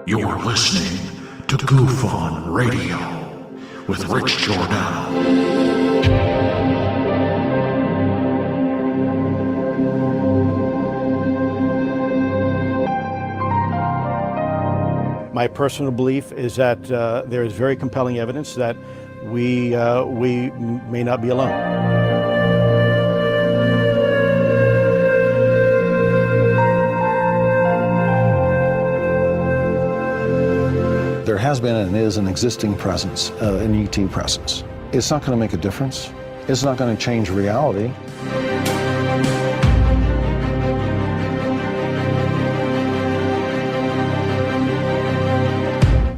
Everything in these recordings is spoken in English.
You're listening to Goof On Radio with Rich Giordano. My personal belief is that there is very compelling evidence that we may not be alone. There has been and is an existing presence, an ET presence. It's not going to make a difference. It's not going to change reality.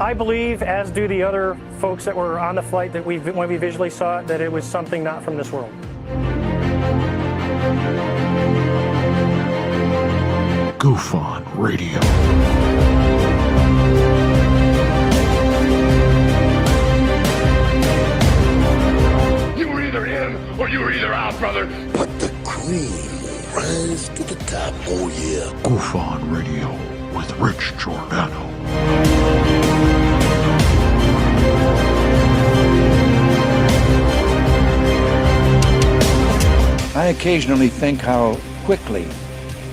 I believe, as do the other folks that were on the flight, that when we visually saw it, that it was something not from this world. Goof On Radio. You were either in or you were either out, brother. But the cream will rise to the top, oh yeah. Goof On Radio with Rich Giordano. I occasionally think how quickly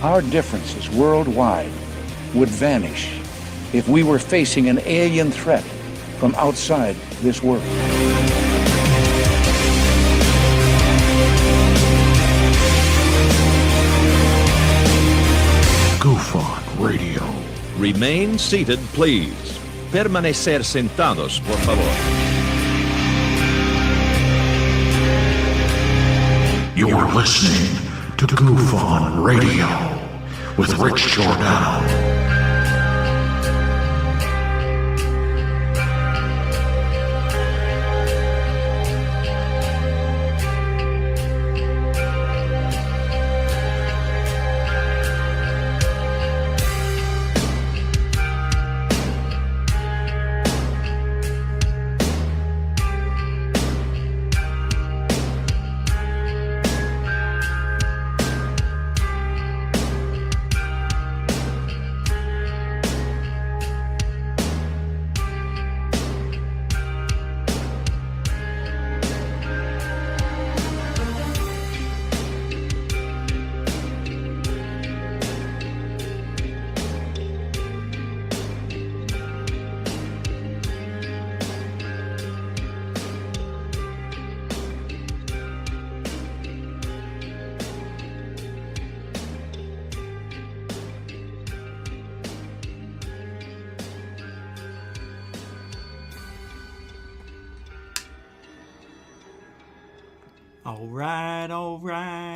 our differences worldwide would vanish if we were facing an alien threat from outside this world. Goof On Radio. Remain seated, please. Permanecer sentados, por favor. You're listening to Goof On Radio with Rich Giordano.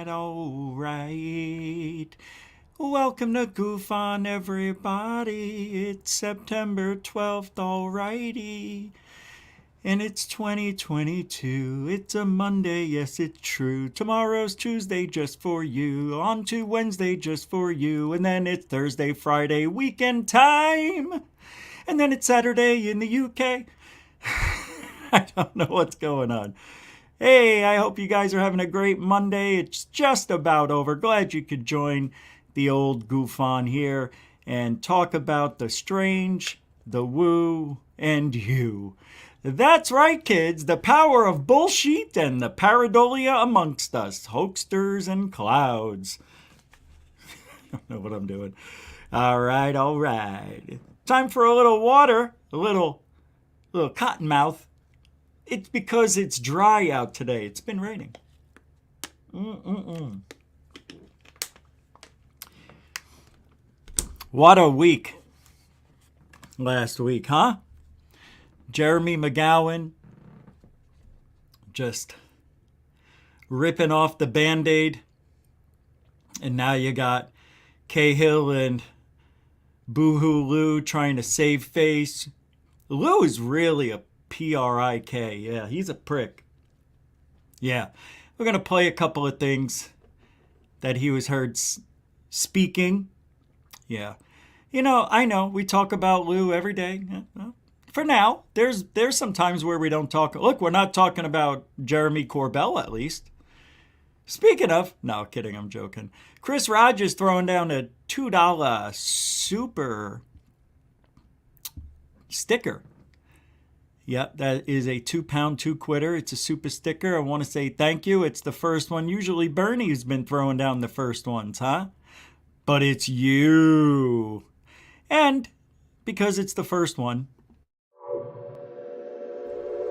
All right. Welcome to Goof On, everybody. It's September 12th, alrighty. And it's 2022. It's a Monday, yes, it's true. Tomorrow's Tuesday just for you. On to Wednesday just for you. And then it's Thursday, Friday, weekend time. And then it's Saturday in the UK. I don't know what's going on. Hey, I hope you guys are having a great Monday. It's just about over. Glad you could join the old Goof On here and talk about the strange, the woo, and you. That's right, kids. The power of bullshit and the pareidolia amongst us. Hoaxsters and clouds. I don't know what I'm doing. All right. Time for a little water. A little cottonmouth. It's because it's dry out today. It's been raining. What a week last week, huh? Jeremy McGowan just ripping off the Band-Aid. And now you got Cahill and Boohoo Lou trying to save face. Lou is really a P-R-I-K. Yeah, he's a prick. Yeah, we're going to play a couple of things that he was heard speaking. Yeah. You know, I know we talk about Lou every day. Well, For now, there's some times where we don't talk. Look, we're not talking about Jeremy Corbell, at least. Speaking of, no, kidding, I'm joking. Chris Rogers throwing down a $2 super sticker. Yep, that is a 2-pound 2-quitter. It's a super sticker. I want to say thank you. It's the first one. Usually Bernie's been throwing down the first ones, huh? But it's you. And because it's the first one,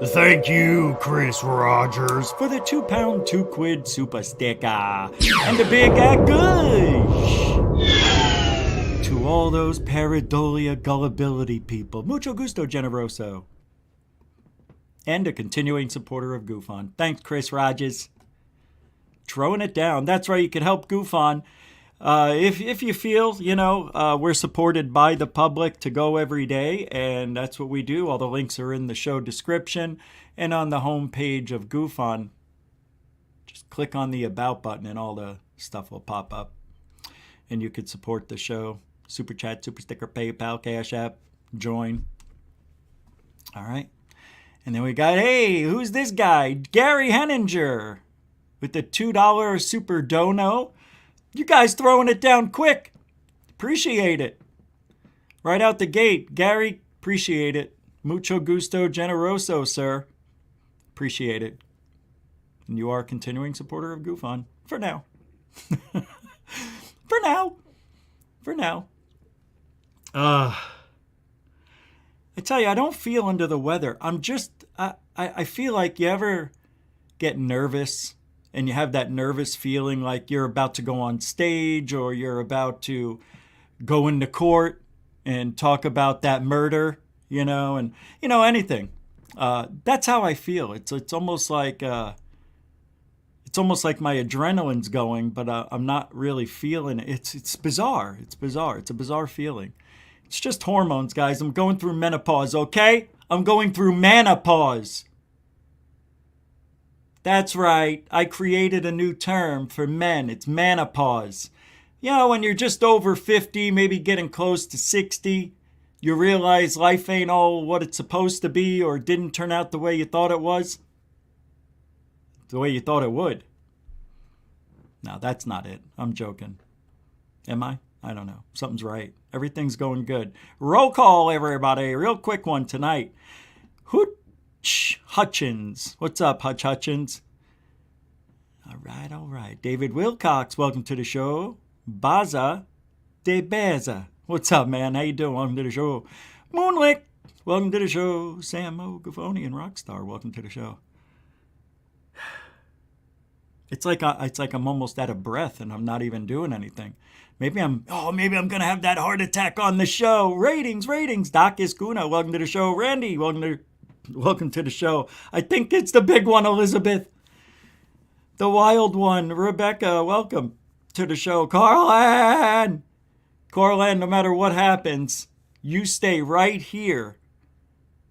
thank you, Chris Rogers, for the 2-pound 2-quid super sticker and a big gush to all those Pareidolia gullibility people. Mucho gusto, generoso. And a continuing supporter of Goof On. Thanks, Chris Rogers. Throwing it down. That's right, you can help Goof On. If you feel, we're supported by the public to go every day, and that's what we do. All the links are in the show description and on the home page of Goof On. Just click on the About button and all the stuff will pop up. And you could support the show. Super Chat, Super Sticker, PayPal, Cash App, join. All right. And then we got, hey, who's this guy? Gary Henninger with the $2 super dono. You guys throwing it down quick. Appreciate it. Right out the gate. Gary, appreciate it. Mucho gusto generoso, sir. Appreciate it. And you are a continuing supporter of Goof On. For now. For now. For now. I tell you, I don't feel under the weather. I feel like you ever get nervous and you have that nervous feeling like you're about to go on stage or you're about to go into court and talk about that murder, and, anything. That's how I feel. It's almost like my adrenaline's going, but I'm not really feeling it. It's bizarre. It's bizarre. It's a bizarre feeling. It's just hormones, guys. I'm going through menopause, okay? I'm going through menopause. That's right. I created a new term for men. It's menopause. When you're just over 50, maybe getting close to 60, you realize life ain't all what it's supposed to be or didn't turn out the way you thought it was. The way you thought it would. No, that's not it. I'm joking. Am I? I don't know. Something's right. Everything's going good. Roll call, everybody. Real quick one tonight. Hutch Hutchins. What's up, Hutch Hutchins? All right. David Wilcox, welcome to the show. Baza de Beza. What's up, man? How you doing? Welcome to the show. Moonlick, welcome to the show. Sam Ogafonian Rockstar, welcome to the show. It's like I'm almost out of breath and I'm not even doing anything. Maybe I'm gonna have that heart attack on the show. Ratings. Doc Iscuna, welcome to the show. Randy, welcome to the show. I think it's the big one, Elizabeth. The wild one, Rebecca, welcome to the show. Carlan, no matter what happens, you stay right here.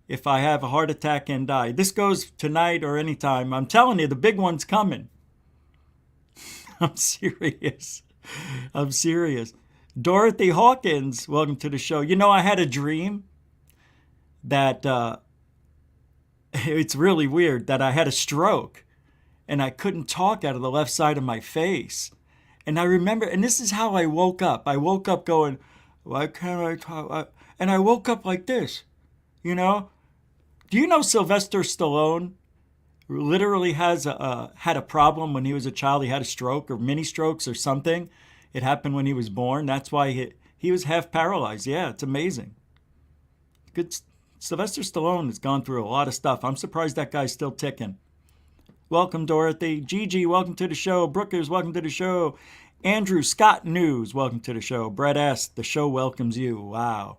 If I have a heart attack and die, this goes tonight or anytime. I'm telling you, the big one's coming. I'm serious. Dorothy Hawkins, welcome to the show. I had a dream that it's really weird that I had a stroke and I couldn't talk out of the left side of my face. And I remember, and this is how I woke up. I woke up going, why can't I talk? And I woke up like this, Do you know Sylvester Stallone literally had a problem when he was a child? He had a stroke or mini strokes or something. It happened when he was born. That's why he was half paralyzed. Yeah, it's amazing. Good. Sylvester Stallone has gone through a lot of stuff. I'm surprised that guy's still ticking. Welcome, Dorothy. Gigi, welcome to the show. Brookers, welcome to the show. Andrew Scott News, welcome to the show. Brett S., the show welcomes you. Wow.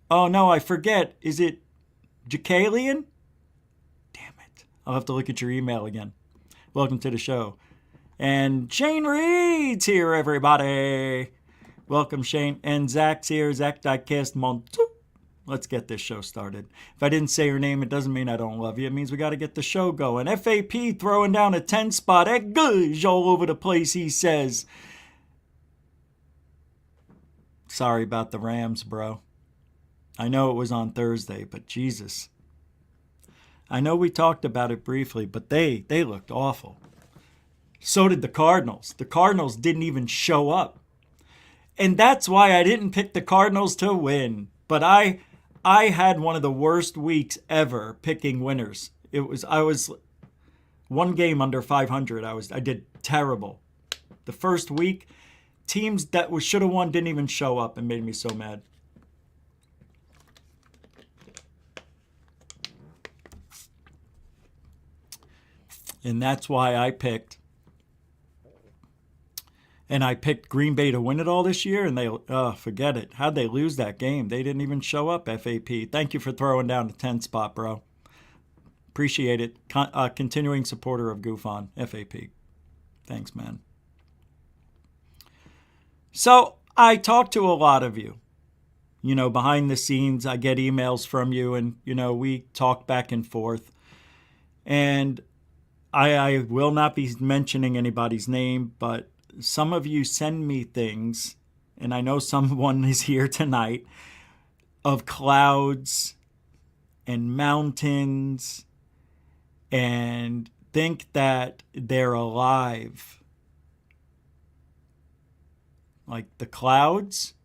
Oh, no, I forget. Is it Jacalian? Damn it. I'll have to look at your email again. Welcome to the show. And Shane Reed's here, everybody. Welcome, Shane. And Zach's here. Zach Diecast Montu. Let's get this show started. If I didn't say your name, it doesn't mean I don't love you. It means we got to get the show going. FAP throwing down a 10 spot. Gush all over the place, he says. Sorry about the Rams, bro. I know it was on Thursday, but Jesus. I know we talked about it briefly, but they looked awful. So did the Cardinals. The Cardinals didn't even show up. And that's why I didn't pick the Cardinals to win. But I had one of the worst weeks ever picking winners. I was one game under 500. I did terrible. The first week, teams that should have won didn't even show up and made me so mad. And that's why I picked Green Bay to win it all this year, and they, forget it. How'd they lose that game? They didn't even show up, FAP. Thank you for throwing down the 10 spot, bro. Appreciate it. Continuing supporter of Goof On, FAP. Thanks, man. So I talk to a lot of you. You know, behind the scenes, I get emails from you, and, you know, we talk back and forth. And I will not be mentioning anybody's name, but some of you send me things, and I know someone is here tonight, of clouds and mountains, and think that they're alive. Like the clouds?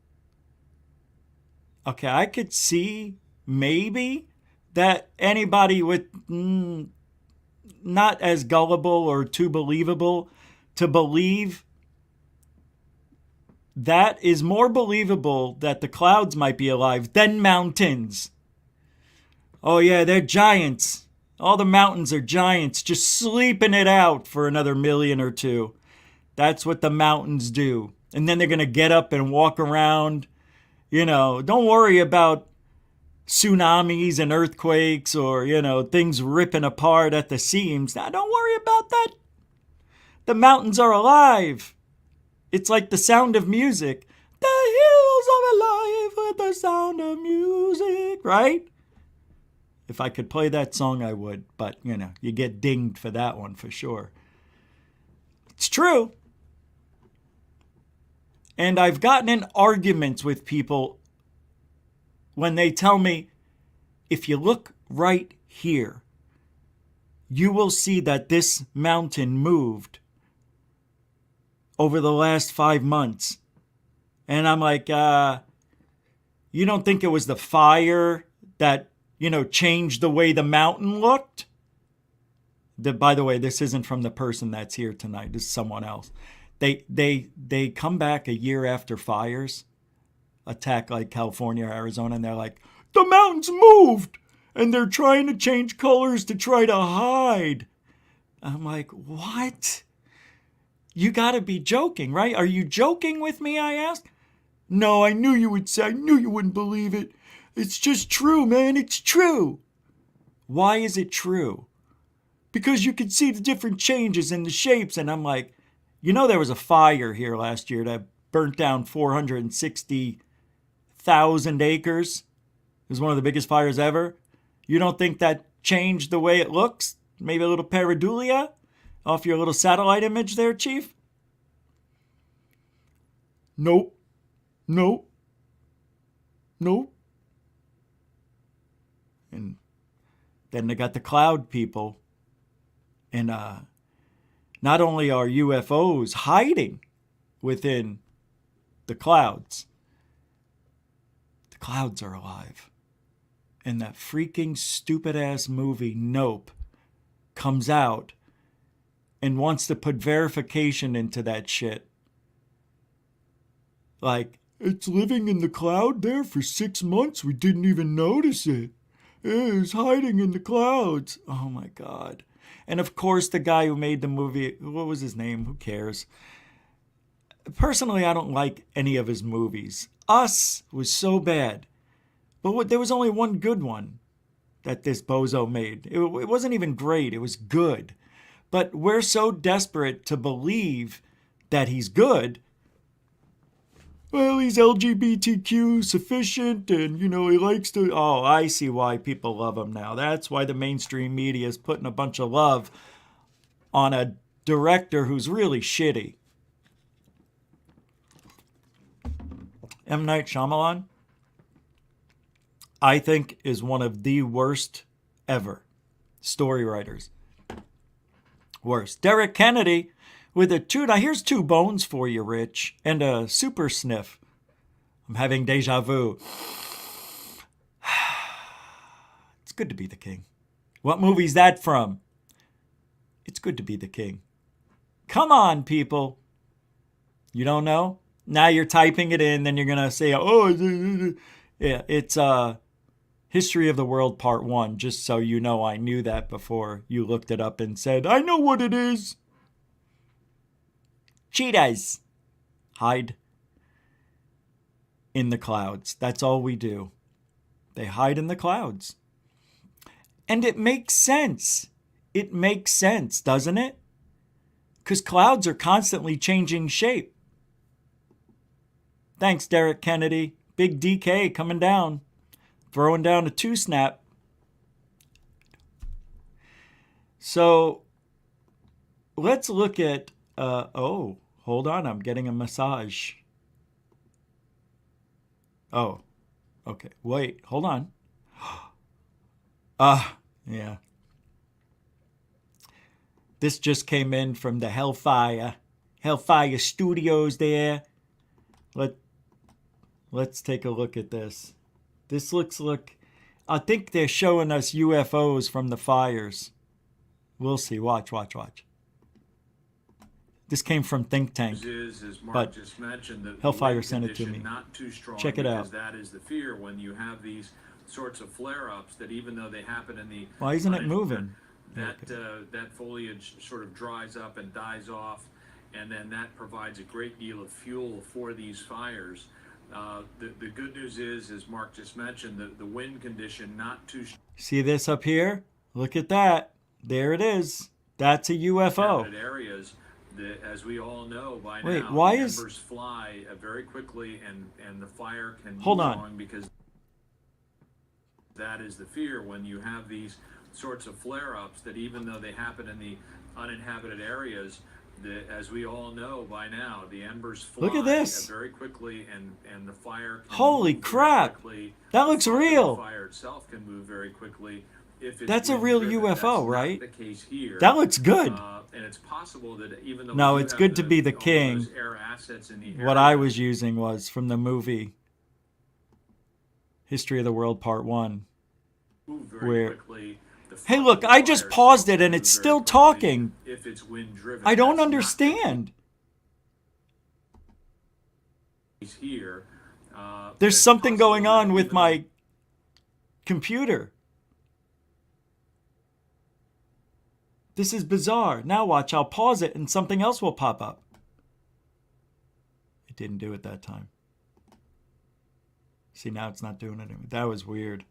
Okay, I could see maybe that anybody with not as gullible or too believable to believe that is more believable that the clouds might be alive than mountains. Oh yeah, they're giants. All the mountains are giants just sleeping it out for another million or two. That's what the mountains do. And then they're going to get up and walk around. You know, don't worry about tsunamis and earthquakes or, you know, things ripping apart at the seams. Now, don't worry about that. The mountains are alive. It's like the sound of music. The hills are alive with the sound of music, right? If I could play that song, I would. But, you know, you get dinged for that one for sure. It's true. And I've gotten in arguments with people when they tell me, if you look right here, you will see that this mountain moved over the last 5 months. And I'm like, you don't think it was the fire that, you know, changed the way the mountain looked? By the way, this isn't from the person that's here tonight. This is someone else. They come back a year after fires attack like California or Arizona, and they're like, the mountains moved, and they're trying to change colors to try to hide. I'm like, what? You got to be joking, right? Are you joking with me, I asked. No, I knew you would say, I knew you wouldn't believe it. It's just true, man, it's true. Why is it true? Because you can see the different changes in the shapes, and I'm like, you know, there was a fire here last year that burnt down 460,000 acres. It was one of the biggest fires ever. You don't think that changed the way it looks? Maybe a little pareidolia off your little satellite image there, Chief? Nope. Nope. Nope. And then they got the cloud people. And not only are UFOs hiding within the clouds are alive. And that freaking stupid-ass movie, Nope, comes out and wants to put verification into that shit. Like, it's living in the cloud there for 6 months. We didn't even notice it. It's hiding in the clouds. Oh, my God. And, of course, the guy who made the movie, what was his name? Who cares? Personally, I don't like any of his movies. Us was so bad. But there was only one good one that this bozo made. It wasn't even great. It was good. But we're so desperate to believe that he's good. Well, he's LGBTQ sufficient and, you know, he likes to... Oh, I see why people love him now. That's why the mainstream media is putting a bunch of love on a director who's really shitty. M. Night Shyamalan. I think is one of the worst ever story writers. Worst. Derek Kennedy with a 2. Now here's 2 bones for you, Rich, and a super sniff. I'm having deja vu. It's good to be the king. What movie's that from? It's good to be the king. Come on, people. You don't know? Now you're typing it in, then you're going to say, oh, yeah, it's History of the World Part 1, just so you know I knew that before you looked it up and said, I know what it is. Cheetahs hide in the clouds. That's all we do. They hide in the clouds. And it makes sense. It makes sense, doesn't it? Because clouds are constantly changing shape. Thanks, Derek Kennedy. Big DK coming down. Throwing down a 2-snap. So let's look at, oh, hold on. I'm getting a massage. Oh, okay. Wait, hold on. Yeah. This just came in from the Hellfire Studios there. Let's take a look at this. This looks like, I think they're showing us UFOs from the fires. We'll see. Watch. This came from Think Tank, but Hellfire sent it to me. Check it out. That is the fear when you have these sorts of flare-ups that even though they happen in the... Why isn't it moving? That foliage sort of dries up and dies off, and then that provides a great deal of fuel for these fires. The good news is, as Mark just mentioned, the wind condition not too... See this up here? Look at that. There it is. That's a UFO. Areas that, as we all know by now, wait, why is... embers fly very quickly, and the fire can hold move on because that is the fear when you have these sorts of flare-ups that even though they happen in the uninhabited areas, as we all know by now, the embers fly look at this very quickly, and the fire can holy move crap quickly. That looks real. The fire itself can move very quickly. If that's a real driven. UFO, That's right? not the case here. That looks good. And it's possible that even though no, it's good to be the king. What I was using was from the movie History of the World Part 1. Where, hey look, I just paused it and it's still talking. If it's wind driven, I don't understand. Here, there's something going on with my computer. This is bizarre. Now watch, I'll pause it and something else will pop up. It didn't do it that time. See, now it's not doing it. That was weird.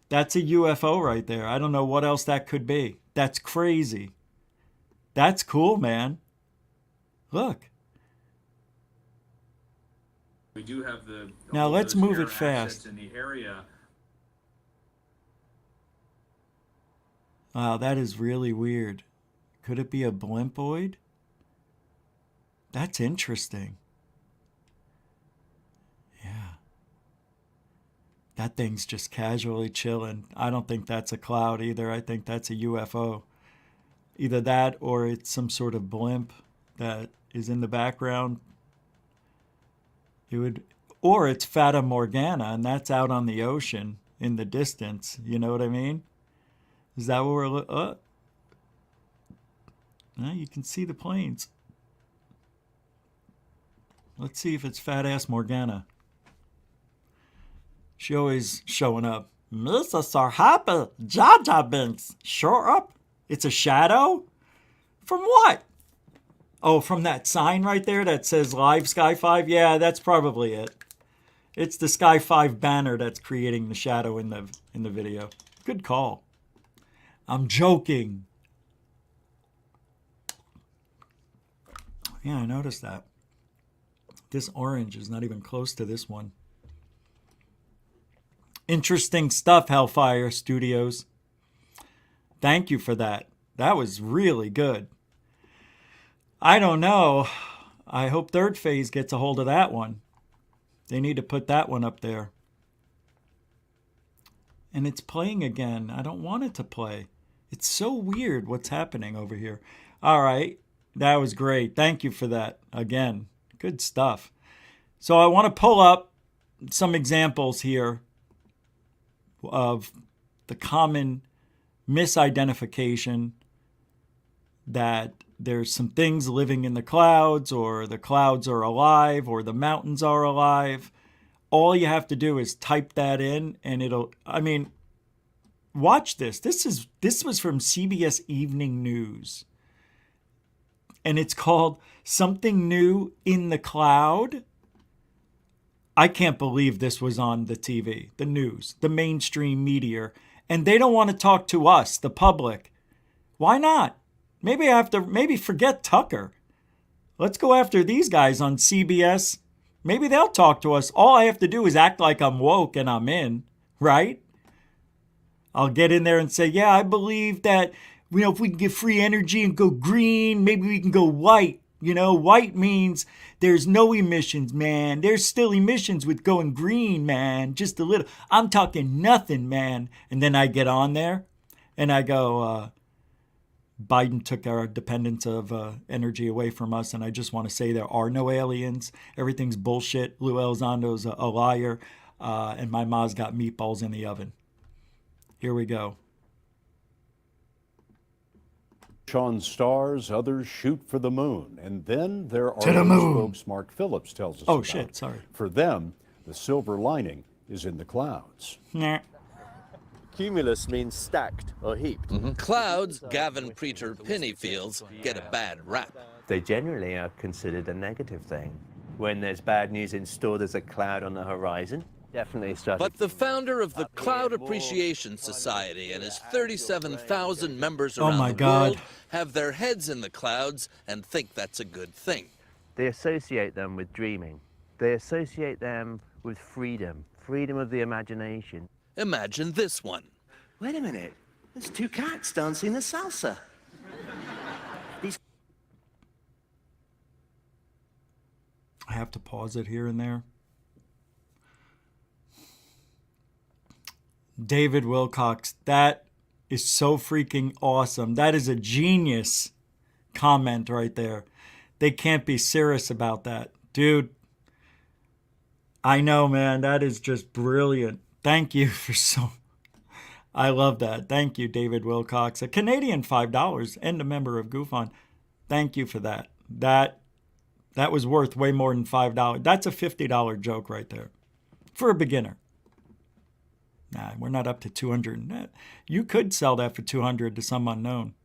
That's a UFO right there. I don't know what else that could be. That's crazy. That's cool, man. Look. We do have the now let's move it fast. In the area. Wow, that is really weird. Could it be a blimpoid? That's interesting. Yeah. That thing's just casually chilling. I don't think that's a cloud either. I think that's a UFO. Either that or it's some sort of blimp that is in the background. It would, or it's Fata Morgana, and that's out on the ocean in the distance. You know what I mean? Is that what we're looking? Now you can see the planes. Let's see if it's Fat Ass Morgana. She always showing up. Mr. Sarhapa Jaja Binks. Sure up. It's a shadow? From what? Oh, from that sign right there that says Live Sky 5? Yeah, that's probably it. It's the Sky 5 banner that's creating the shadow in the video. Good call. I'm joking. Yeah, I noticed that. This orange is not even close to this one. Interesting stuff, Hellfire Studios. Thank you for that. That was really good. I don't know. I hope Third Phase gets a hold of that one. They need to put that one up there. and it's playing again. I don't want it to play. It's so weird what's happening over here. All right. That was great. Thank you for that. Again, good stuff. So I want to pull up some examples here of the common misidentification that there's some things living in the clouds, or the clouds are alive, or the mountains are alive. All you have to do is type that in and it'll, I mean, watch this. This was from CBS Evening News. And it's called Something New in the Cloud. I can't believe this was on the TV, the news, the mainstream media. And they don't want to talk to us, the public. Why not? Maybe forget Tucker. Let's go after these guys on CBS. Maybe they'll talk to us. All I have to do is act like I'm woke and I'm in, right? I'll get in there and say, yeah, I believe that, if we can get free energy and go green, maybe we can go white. White means there's no emissions, man. There's still emissions with going green, man. Just a little. I'm talking nothing, man. And then I get on there and I go, Biden took our dependence of energy away from us, and I just want to say there are no aliens. Everything's bullshit. Lou Elizondo's a liar, and my ma's got meatballs in the oven. Here we go. On stars, others shoot for the moon. And then there are To the those moon. folks Mark Phillips tells us Oh, about. shit, sorry. For them, the silver lining is in the clouds. Nah. Cumulus means stacked or heaped. Clouds, Gavin Preacher Penny feels, get a bad rap. They generally are considered a negative thing. When there's bad news in store, there's a cloud on the horizon. Definitely started. But the founder of the Cloud Appreciation Society and his 37,000 members Oh around my the God. world have their heads in the clouds and think that's a good thing. They associate them with dreaming. They associate them with freedom of the imagination. Imagine this one. Wait a minute, there's two cats dancing the salsa. I have to pause it here and there. David Wilcox, that is so freaking awesome. That is a genius comment right there. They can't be serious about that. Dude, I know, man. That is just brilliant. Thank you for I love that. Thank you, David Wilcox. A Canadian $5 and a member of GoofOn. Thank you for that. That was worth way more than $5. That's a $50 joke right there for a beginner. Nah, we're not up to 200. You could sell that for 200 to some unknown.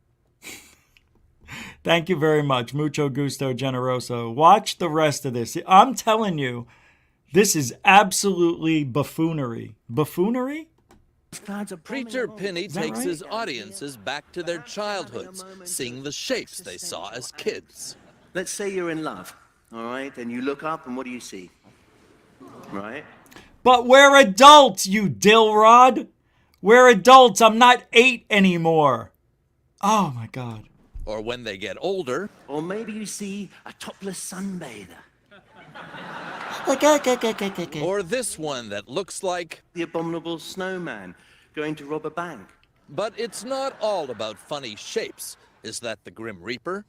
Thank you very much. Mucho gusto, generoso. Watch the rest of this. I'm telling you, this is absolutely buffoonery. Buffoonery? Preacher Penny takes right? his audiences back to their childhoods, seeing the shapes they saw as kids. Let's say you're in love, all right? And you look up and what do you see? Right? But we're adults, you dillrod. We're adults. I'm not 8 anymore. Oh, my God. Or when they get older. Or maybe you see a topless sunbather. Or this one that looks like The abominable snowman going to rob a bank. But it's not all about funny shapes. Is that the Grim Reaper?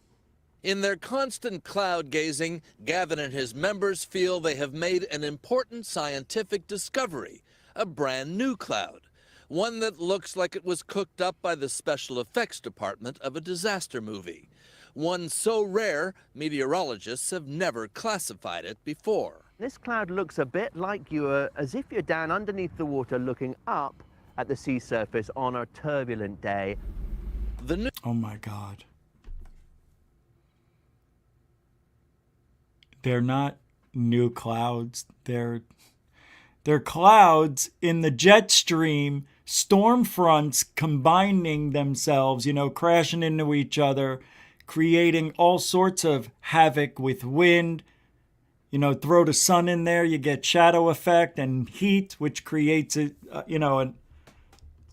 In their constant cloud gazing, Gavin and his members feel they have made an important scientific discovery, a brand new cloud, one that looks like it was cooked up by the special effects department of a disaster movie, one so rare meteorologists have never classified it before. This cloud looks a bit like as if you're down underneath the water looking up at the sea surface on a turbulent day. Oh my God. They're not new clouds. They're clouds in the jet stream, storm fronts combining themselves, crashing into each other, creating all sorts of havoc with wind. Throw the sun in there, you get shadow effect and heat, which creates a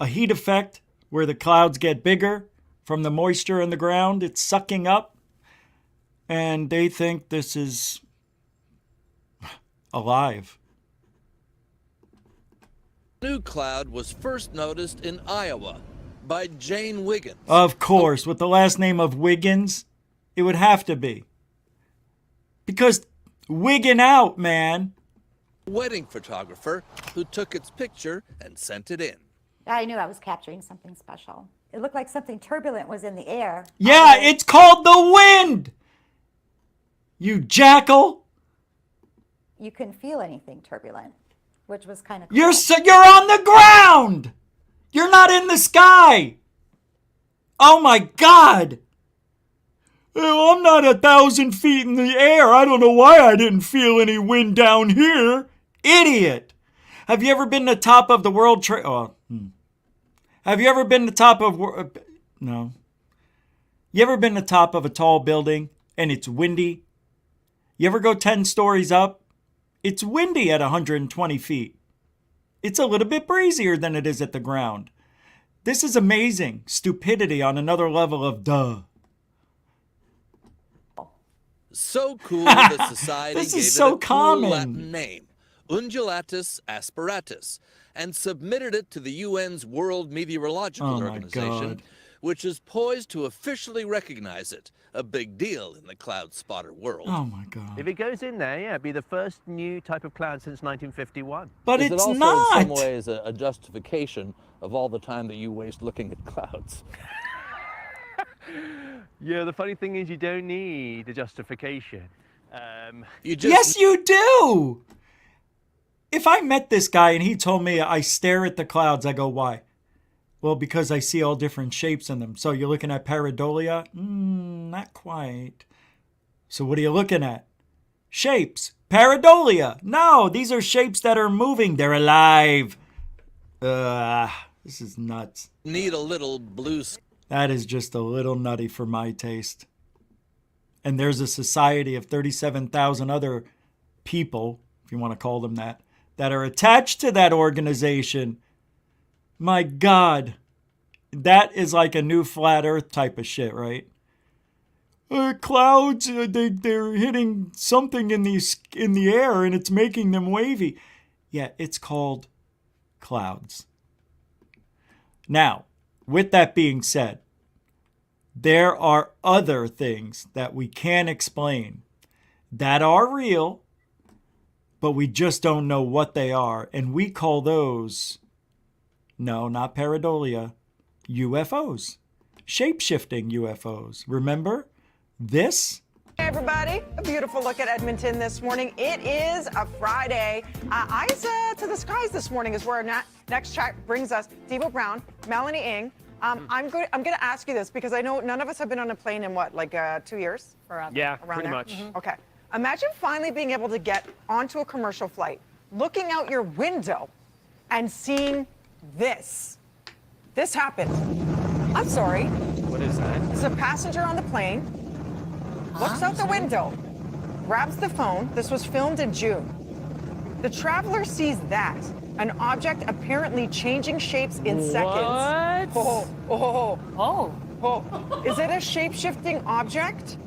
heat effect where the clouds get bigger from the moisture in the ground. It's sucking up. And they think this is alive. New cloud was first noticed in Iowa by Jane Wiggins. Of course, with the last name of Wiggins, it would have to be. Because wigging out, man. Wedding photographer who took its picture and sent it in. I knew I was capturing something special. It looked like something turbulent was in the air. Yeah, it's called the wind. You jackal. You couldn't feel anything turbulent, which was kind of cool. You're on the ground. You're not in the sky. Oh my God. Oh, I'm not 1,000 feet in the air. I don't know why I didn't feel any wind down here. Idiot. Have you ever been to the top of the World Trade? Have you ever been to the top of... No. You ever been to the top of a tall building and it's windy? You ever go 10 stories up? It's windy at 120 feet. It's a little bit breezier than it is at the ground. This is amazing. Stupidity on another level of duh. So cool that society This gave is so it a cool common. Latin name, Undulatus asperatus, and submitted it to the UN's World Meteorological Organization, God. which is poised to officially recognize it, a big deal in the cloud spotter world. Oh my God. If it goes in there, yeah, it'd be the first new type of cloud since 1951. But Is it's it also not. in some ways a justification of all the time that you waste looking at clouds? Yeah, the funny thing is you don't need a justification. Yes, you do. If I met this guy and he told me I stare at the clouds, I go, why? Well, because I see all different shapes in them. So you're looking at Pareidolia? Not quite. So what are you looking at? Shapes. Pareidolia. No, these are shapes that are moving. They're alive. This is nuts. Need a little blue sky. That is just a little nutty for my taste. And there's a society of 37,000 other people, if you want to call them that are attached to that organization. My God. That is like a new flat earth type of shit, right? Clouds, they're hitting something in the air and it's making them wavy. Yeah, it's called clouds. Now, with that being said, there are other things that we can explain that are real, but we just don't know what they are. And we call those, no, not Pareidolia, UFOs. Shape-shifting UFOs. Remember this? Hey everybody, a beautiful look at Edmonton this morning. It is a Friday. Eyes to the skies this morning is where our next chat brings us. Devo Brown, Melanie Ng. I'm going to ask you this because I know none of us have been on a plane in what, like 2 years? Yeah, around pretty there? much. Okay. Imagine finally being able to get onto a commercial flight, looking out your window and seeing this. This happened. I'm sorry. What is that? There's a passenger on the plane, looks out the window, grabs the phone. This was filmed in June. The traveler sees that, an object apparently changing shapes in seconds. Oh. Is it a shape-shifting object?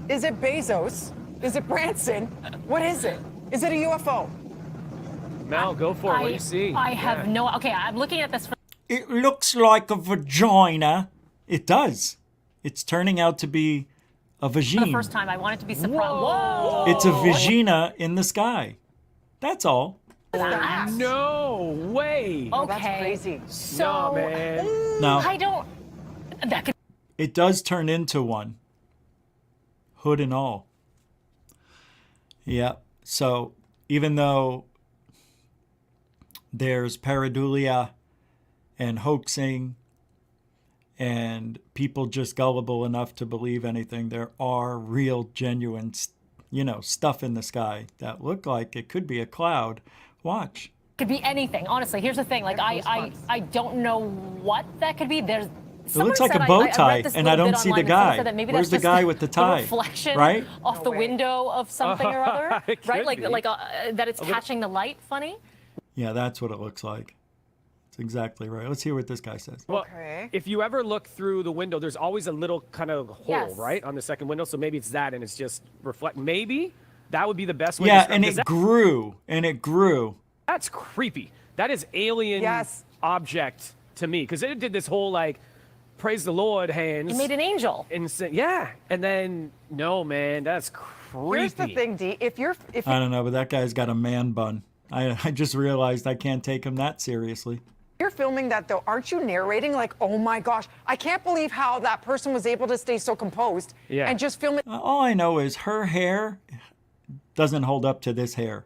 Is it Bezos? Is it Branson? What is it? Is it a UFO? Mel, go for it. What do you see? I have no... Okay, I'm looking at this... It looks like a vagina. It does. It's turning out to be a vagina. For the first time, I want it to be surprised. Whoa! It's a vagina in the sky. That's all. No way. Oh, that's crazy. So... No, man. No. I don't... That could... It does turn into one. Hood and all. Yeah. So even though there's pareidolia and hoaxing and people just gullible enough to believe anything, there are real, genuine, stuff in the sky that look like it could be a cloud. Watch. Could be anything. Honestly, here's the thing. Like, I don't know what that could be. There's... It looks like a bow tie, and I don't see the guy. Where's the guy with the tie? The reflection right? off the window of something or other, right? Like that it's catching the light. Funny. Yeah, that's what it looks like. That's exactly right. Let's hear what this guy says. Well, if you ever look through the window, there's always a little kind of hole, Yes. right, on the second window. So maybe it's that, and it's just reflect. Maybe that would be the best way. Yeah, to and it grew, and it grew. That's creepy. That is alien Yes. object to me, because it did this whole like, praise the Lord hands. You made an angel. Yeah, and then no, man, that's creepy. Here's the thing, D. If I don't know, but that guy's got a man bun. I just realized I can't take him that seriously. you're filming that though, aren't you narrating like, oh my gosh, I can't believe how that person was able to stay so composed and just film it? All I know is her hair doesn't hold up to this hair.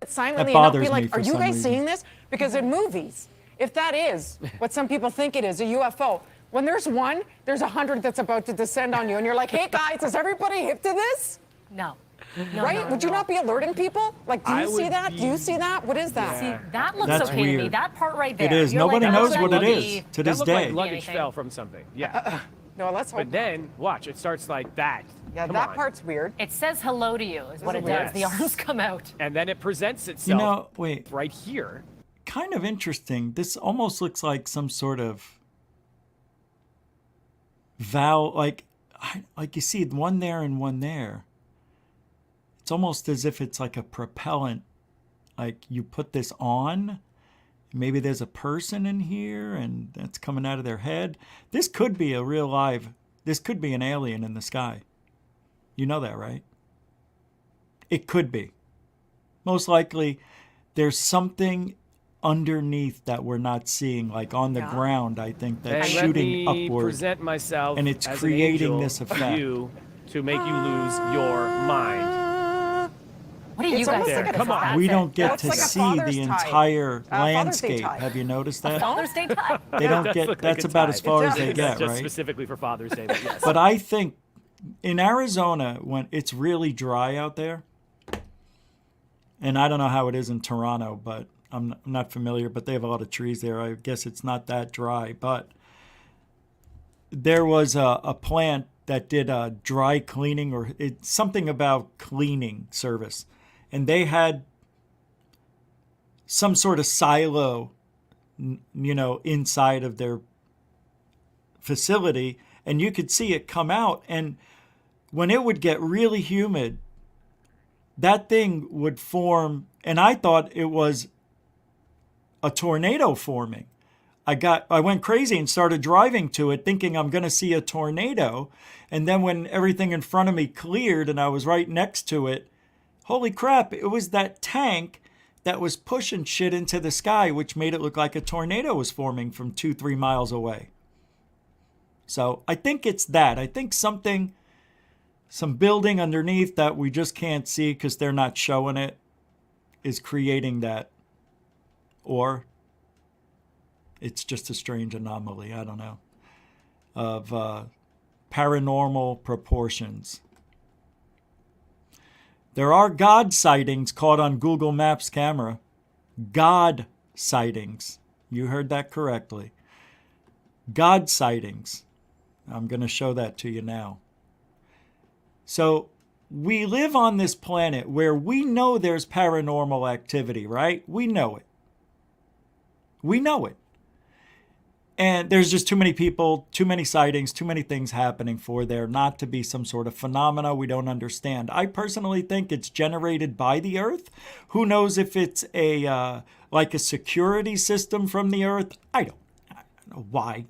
Silently that and not bothers be me like, for are you some guys reason. seeing this? Because in movies, if that is what some people think it is, a UFO, when there's one, there's 100 that's about to descend on you, and you're like, hey guys, is everybody hip to this? No. Right? Would you not be alerting people? Like, do you see that? Do you see that? What is that? See, that looks That's okay to me. weird. That part right there. It is. You're Nobody like, knows oh, what that it would is be- to That this looked day. like luggage Anything. fell from something. Yeah. No, let's hope But then, watch, it starts like that. Yeah, Come that on. part's weird. It says hello to you is what it weird. does. The arms come out. And then it presents itself You know, wait. right here. Kind of interesting. This almost looks like some sort of valve, like you see one there and one there. It's almost as if it's like a propellant. Like you put this on, maybe there's a person in here and that's coming out of their head. This could be a real live, this could be an alien in the sky. You know that, right? It could be. Most likely there's something underneath that we're not seeing, like on the ground, I think, that's And shooting let me upward. present myself And it's as creating an angel this effect. to you to make you lose your mind. What are you guys there. doing? Come on. We don't get That's to like a see Father's the tie. entire Father's Day landscape. tie. Have you noticed that? Father's Day tie. They don't It does get, look that's like a about tie. as far as It they does. get, Just right? specifically for Father's Day, but yes. But I think in Arizona, when it's really dry out there, and I don't know how it is in Toronto, but I'm not familiar, but they have a lot of trees there. I guess it's not that dry. But there was a plant that did a dry cleaning, or it's something about cleaning service. And they had some sort of silo, you know, inside of their facility, and you could see it come out. And when it would get really humid, that thing would form, and I thought it was a tornado forming. I went crazy and started driving to it thinking I'm going to see a tornado. And then when everything in front of me cleared and I was right next to it, holy crap, it was that tank that was pushing shit into the sky, which made it look like a tornado was forming from 2-3 miles away. So I think it's that. I think some building underneath that we just can't see because they're not showing it is creating that. Or it's just a strange anomaly, I don't know, of paranormal proportions. There are God sightings caught on Google Maps camera. God sightings. You heard that correctly. God sightings. I'm going to show that to you now. So we live on this planet where we know there's paranormal activity, right? We know it. We know it. And there's just too many people, too many sightings, too many things happening for there not to be some sort of phenomena we don't understand. I personally think it's generated by the Earth. Who knows if it's like a security system from the Earth? I don't know why.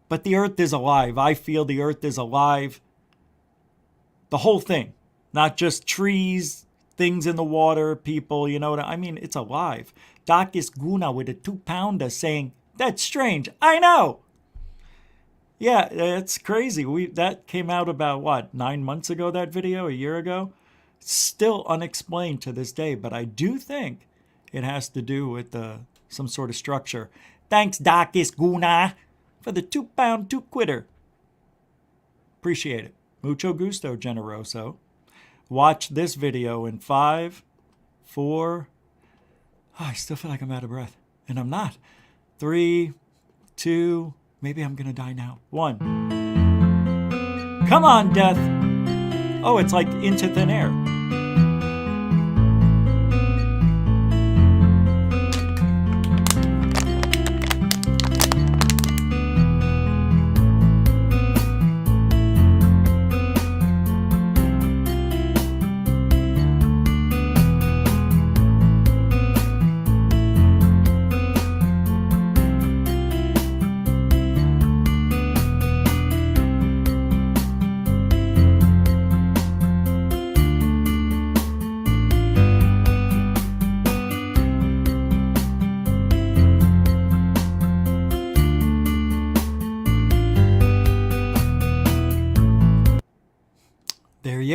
But the Earth is alive. I feel the Earth is alive. The whole thing, not just trees, things in the water, people, you know what I mean? It's alive. Dakis Guna with a 2-pounder saying, that's strange. I know. Yeah, it's crazy. That came out about, what, 9 months ago, that video, a year ago? It's still unexplained to this day, but I do think it has to do with some sort of structure. Thanks, Dakis Guna, for the 2-pound 2-quitter. Appreciate it. Mucho gusto, generoso. Watch this video in 5, 4, I still feel like I'm out of breath, and I'm not. 3, 2, maybe I'm gonna die now. 1. Come on, death. Oh, it's like into thin air.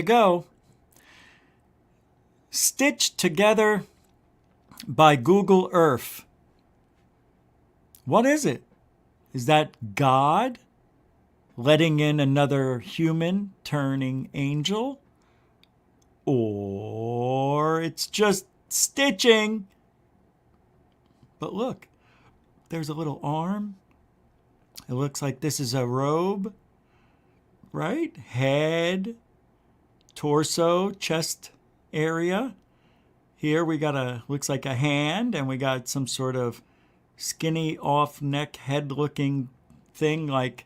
go. Stitched together by Google Earth. What is it? Is that God letting in another human turning angel? Or it's just stitching? But look, there's a little arm. It looks like this is a robe, right? Head, torso, chest area. Here we got looks like a hand, and we got some sort of skinny off neck head looking thing, like,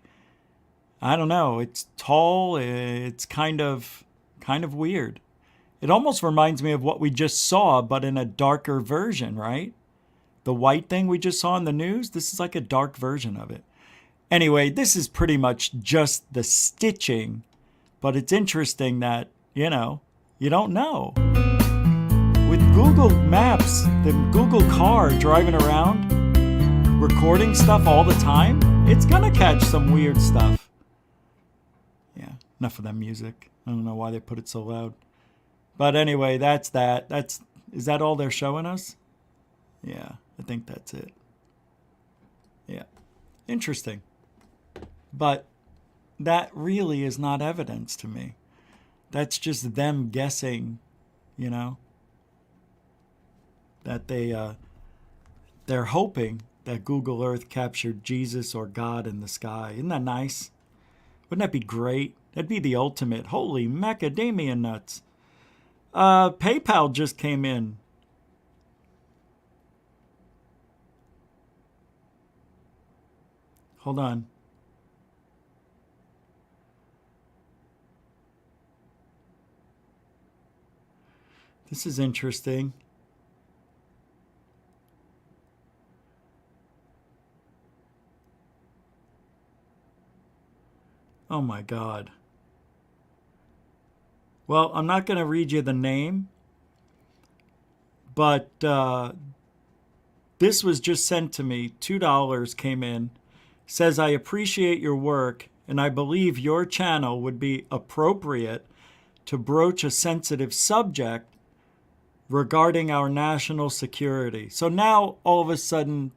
I don't know, it's tall, it's kind of weird. It almost reminds me of what we just saw, but in a darker version, right? The white thing we just saw in the news, this is like a dark version of it. Anyway, this is pretty much just the stitching, but it's interesting that, you don't know. With Google Maps, the Google car driving around, recording stuff all the time, it's gonna catch some weird stuff. Yeah, enough of that music. I don't know why they put it so loud. But anyway, that's that. Is that all they're showing us? Yeah, I think that's it. Yeah, interesting. But that really is not evidence to me. That's just them guessing, that they're hoping that Google Earth captured Jesus or God in the sky. Isn't that nice? Wouldn't that be great? That'd be the ultimate. Holy macadamia nuts. PayPal just came in. Hold on. This is interesting. Oh my God. Well, I'm not going to read you the name, but this was just sent to me. $2 came in. Says, I appreciate your work, and I believe your channel would be appropriate to broach a sensitive subject regarding our national security. So now, all of a sudden,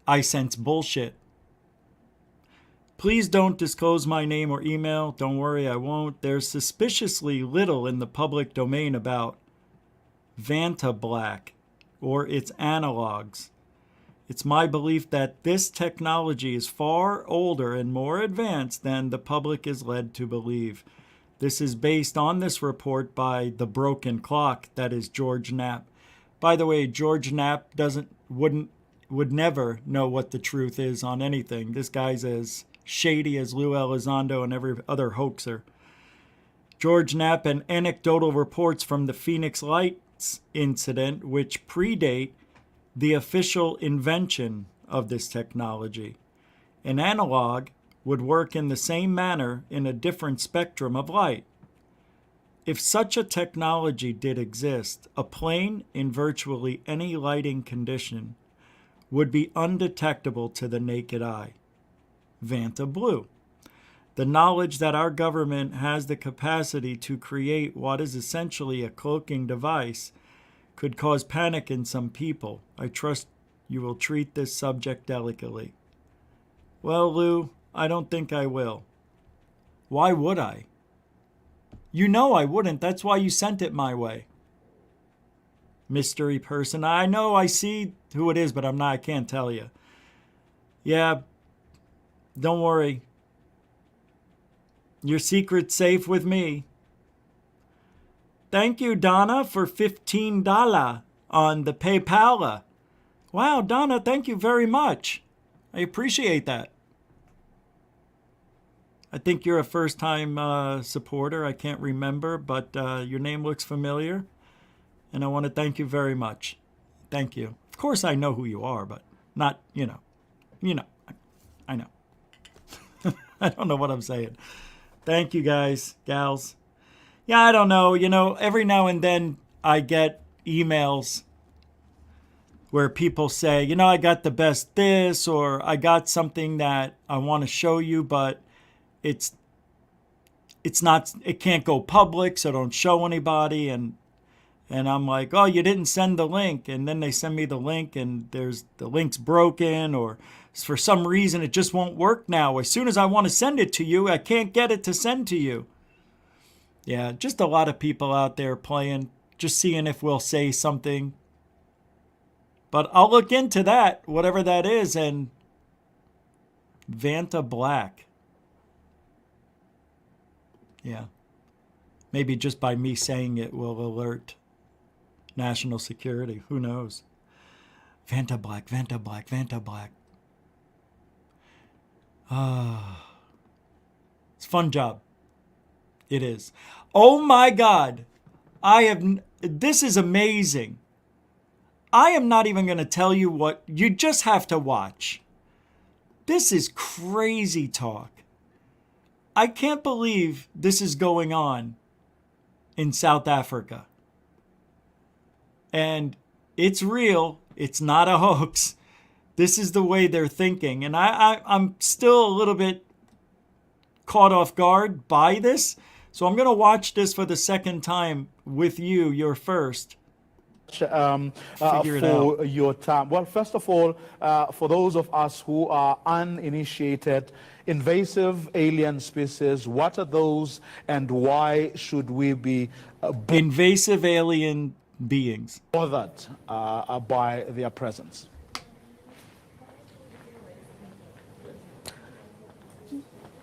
I sense bullshit. Please don't disclose my name or email. Don't worry, I won't. There's suspiciously little in the public domain about Vantablack or its analogs. It's my belief that this technology is far older and more advanced than the public is led to believe. This is based on this report by The Broken Clock, that is George Knapp. By the way, George Knapp would never know what the truth is on anything. This guy's as shady as Lou Elizondo and every other hoaxer. George Knapp and anecdotal reports from the Phoenix Lights incident, which predate the official invention of this technology. An analog would work in the same manner in a different spectrum of light. If such a technology did exist, a plane in virtually any lighting condition would be undetectable to the naked eye. Vanta Blue. The knowledge that our government has the capacity to create what is essentially a cloaking device could cause panic in some people. I trust you will treat this subject delicately. Well, Lou, I don't think I will. Why would I? You know I wouldn't. That's why you sent it my way. Mystery person. I know, I see who it is, but I can't tell you. Yeah, don't worry. Your secret's safe with me. Thank you, Donna, for $15 on the PayPal. Wow, Donna, thank you very much. I appreciate that. I think you're a first-time supporter. I can't remember, but your name looks familiar. And I want to thank you very much. Thank you. Of course, I know who you are, but not, I know. I don't know what I'm saying. Thank you, guys, gals. Yeah, I don't know. Every now and then I get emails where people say, I got the best this, or I got something that I want to show you, but it's it can't go public, so don't show anybody. And I'm like, oh, you didn't send the link. And then they send me the link and the link's broken, or for some reason it just won't work now. As soon as I want to send it to you, I can't get it to send to you. Yeah, just a lot of people out there playing, just seeing if we'll say something. But I'll look into that, whatever that is. And Vantablack. Yeah. Maybe just by me saying it will alert national security. Who knows? Vantablack, Vantablack, Vantablack. It's a fun job. It is. Oh my God. This is amazing. I am not even going to tell you what, you just have to watch. This is crazy talk. I can't believe this is going on in South Africa. And it's real. It's not a hoax. This is the way they're thinking. And I'm still a little bit caught off guard by this. So I'm going to watch this for the second time with you. You're first. For your time. Well, first of all, for those of us who are uninitiated, invasive alien species, what are those and why should we be invasive alien beings bothered by their presence?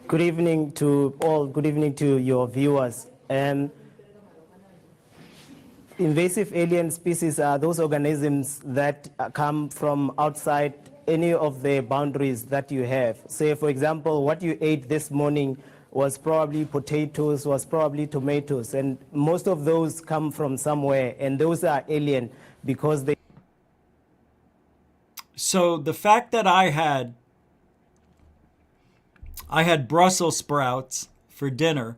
Good evening to all. Good evening to your viewers. Invasive alien species are those organisms that come from outside any of the boundaries that you have. Say, for example, what you ate this morning was probably potatoes, was probably tomatoes, and most of those come from somewhere, and those are alien because they... So the fact that I had Brussels sprouts for dinner,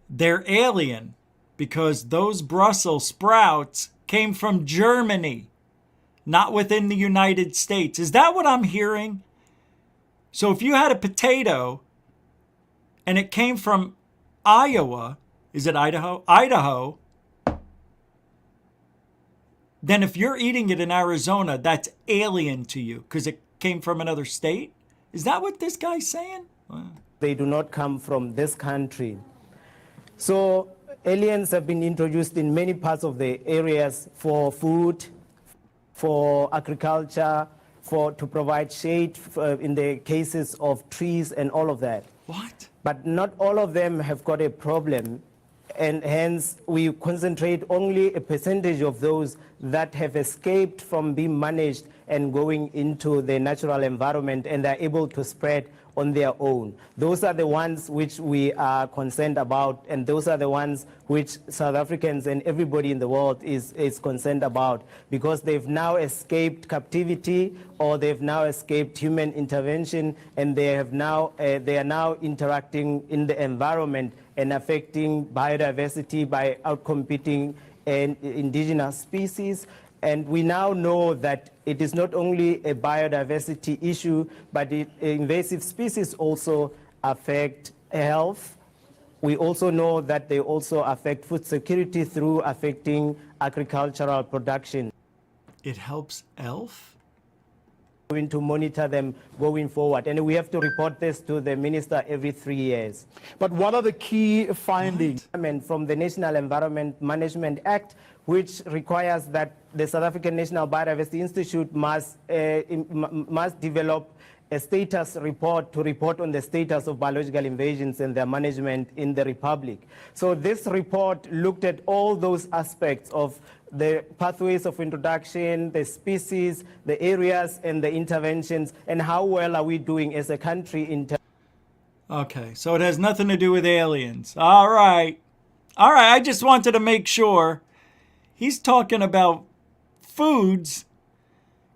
they're alien because those Brussels sprouts came from Germany, not within the United States. Is that what I'm hearing? So if you had a potato and it came from Iowa, is it Idaho? Idaho. Then if you're eating it in Arizona, that's alien to you because it came from another state? Is that what this guy's saying? Wow. They do not come from this country. So aliens have been introduced in many parts of the areas for food, for agriculture, to provide shade in the cases of trees and all of that. What? But not all of them have got a problem, and hence we concentrate only a percentage of those that have escaped from being managed and going into the natural environment, and they're able to spread on their own. Those are the ones which we are concerned about, and those are the ones which South Africans and everybody in the world is concerned about, because they've now escaped captivity, or they've now escaped human intervention, and they are now interacting in the environment and affecting biodiversity by outcompeting indigenous species. And we now know that it is not only a biodiversity issue, but invasive species also affect health. We also know that they also affect food security through affecting agricultural production. It helps health? Going to monitor them going forward, and we have to report this to the minister every 3 years. But what are the key findings? From the National Environment Management Act, which requires that the South African National Biodiversity Institute must develop a status report to report on the status of biological invasions and their management in the Republic. So this report looked at all those aspects of the pathways of introduction, the species, the areas, and the interventions, and how well are we doing as a country in terms. Okay, so it has nothing to do with aliens. All right. All right, I just wanted to make sure. He's talking about foods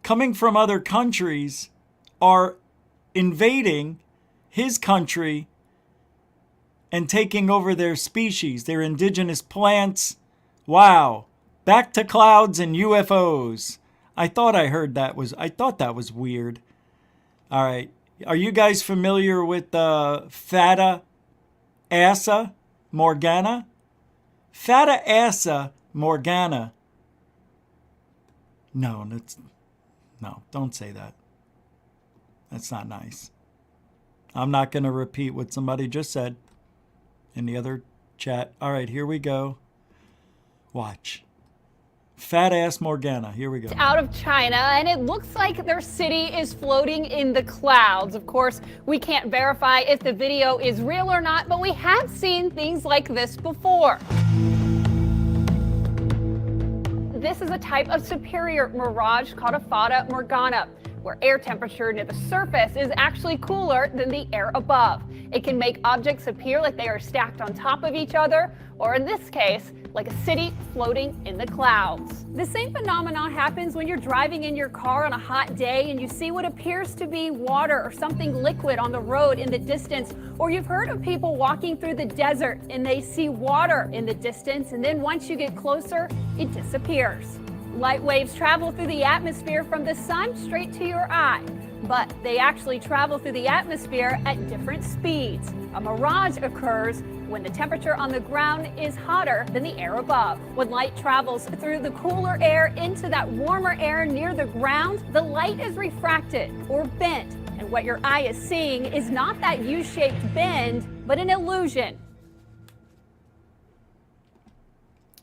coming from other countries are invading his country and taking over their species, their indigenous plants. Wow. Back to clouds and UFOs. I thought that was weird. All right. Are you guys familiar with Fata Assa Morgana? Fata Assa Morgana. No, don't say that. That's not nice. I'm not going to repeat what somebody just said in the other chat. All right, here we go. Watch. Fat ass Morgana. Here we go. Out of China, and it looks like their city is floating in the clouds. Of course, we can't verify if the video is real or not, but we have seen things like this before. This is a type of superior mirage called a Fata Morgana, where air temperature near the surface is actually cooler than the air above. It can make objects appear like they are stacked on top of each other, or in this case, like a city floating in the clouds. The same phenomenon happens when you're driving in your car on a hot day and you see what appears to be water or something liquid on the road in the distance, or you've heard of people walking through the desert and they see water in the distance, and then once you get closer, it disappears. Light waves travel through the atmosphere from the sun straight to your eye, but they actually travel through the atmosphere at different speeds. A mirage occurs when the temperature on the ground is hotter than the air above. When light travels through the cooler air into that warmer air near the ground, the light is refracted or bent, and what your eye is seeing is not that U-shaped bend, but an illusion.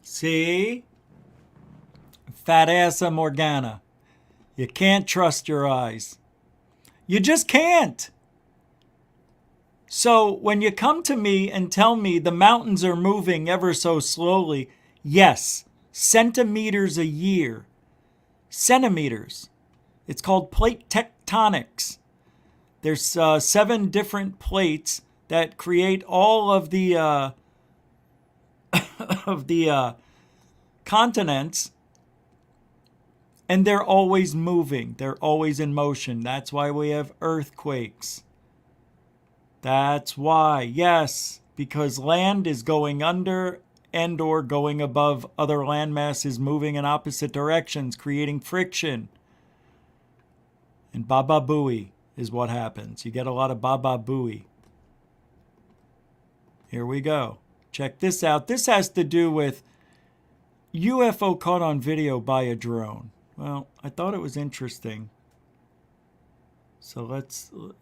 See? Fat Assa Morgana. You can't trust your eyes. You just can't. So when you come to me and tell me the mountains are moving ever so slowly, yes, centimeters a year. Centimeters. It's called plate tectonics. There's 7 different plates that create all of the continents. And they're always moving. They're always in motion. That's why we have earthquakes. That's why, yes, because land is going under and or going above other land masses moving in opposite directions, creating friction. And baba booey is what happens. You get a lot of baba booey. Here we go. Check this out. This has to do with UFO caught on video by a drone. Well, I thought it was interesting. So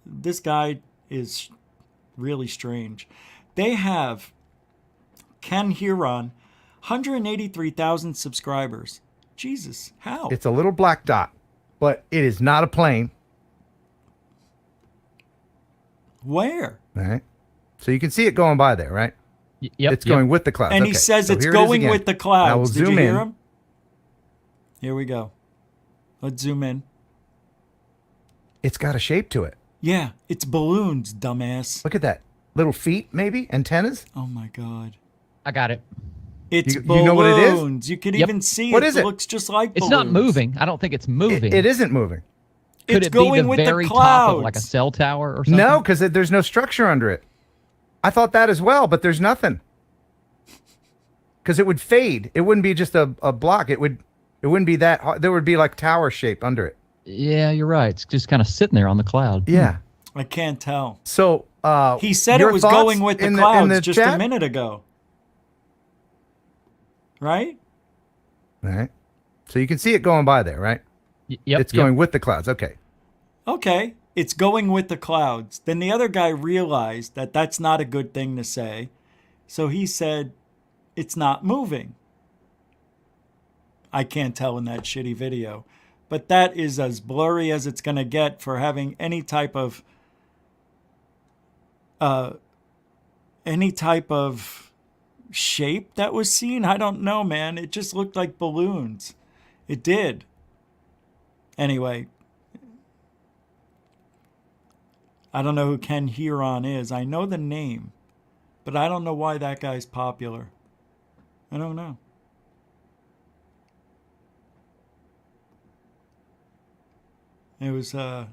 this guy is really strange. They have Ken Huron, 183,000 subscribers. Jesus, how? It's a little black dot, but it is not a plane. Where? All right. So you can see it going by there, right? Yep. It's going with the clouds. And he says it's going with the clouds. Now we'll Did you zoom hear in. him? Here we go. Let's zoom in. It's got a shape to it. Yeah, it's balloons, dumbass. Look at that. Little feet, maybe? Antennas? Oh, my God. I got it. It's you balloons. know what it is? You could Yep. even see What it. is it? Looks just like It's balloons. not moving. I don't think it's moving. It isn't moving. Could It's it be going the with the very top clouds. of like a cell tower or something? No, because there's no structure under it. I thought that as well, but there's nothing. Because it would fade. It wouldn't be just a block. It wouldn't be that hard. There would be like tower shape under it. Yeah, you're right. It's just kind of sitting there on the cloud. Yeah. I can't tell. So he said it your was thoughts going with the in clouds the just a chat? minute ago. Right? All right. So you can see it going by there, right? Yep. It's going with the clouds. Okay. Okay. It's going with the clouds. Then the other guy realized that that's not a good thing to say. So he said, it's not moving. I can't tell in that shitty video. But that is as blurry as it's going to get for having any type of shape that was seen. I don't know, man. It just looked like balloons. It did. Anyway, I don't know who Ken Huron is. I know the name, but I don't know why that guy's popular. I don't know. It was the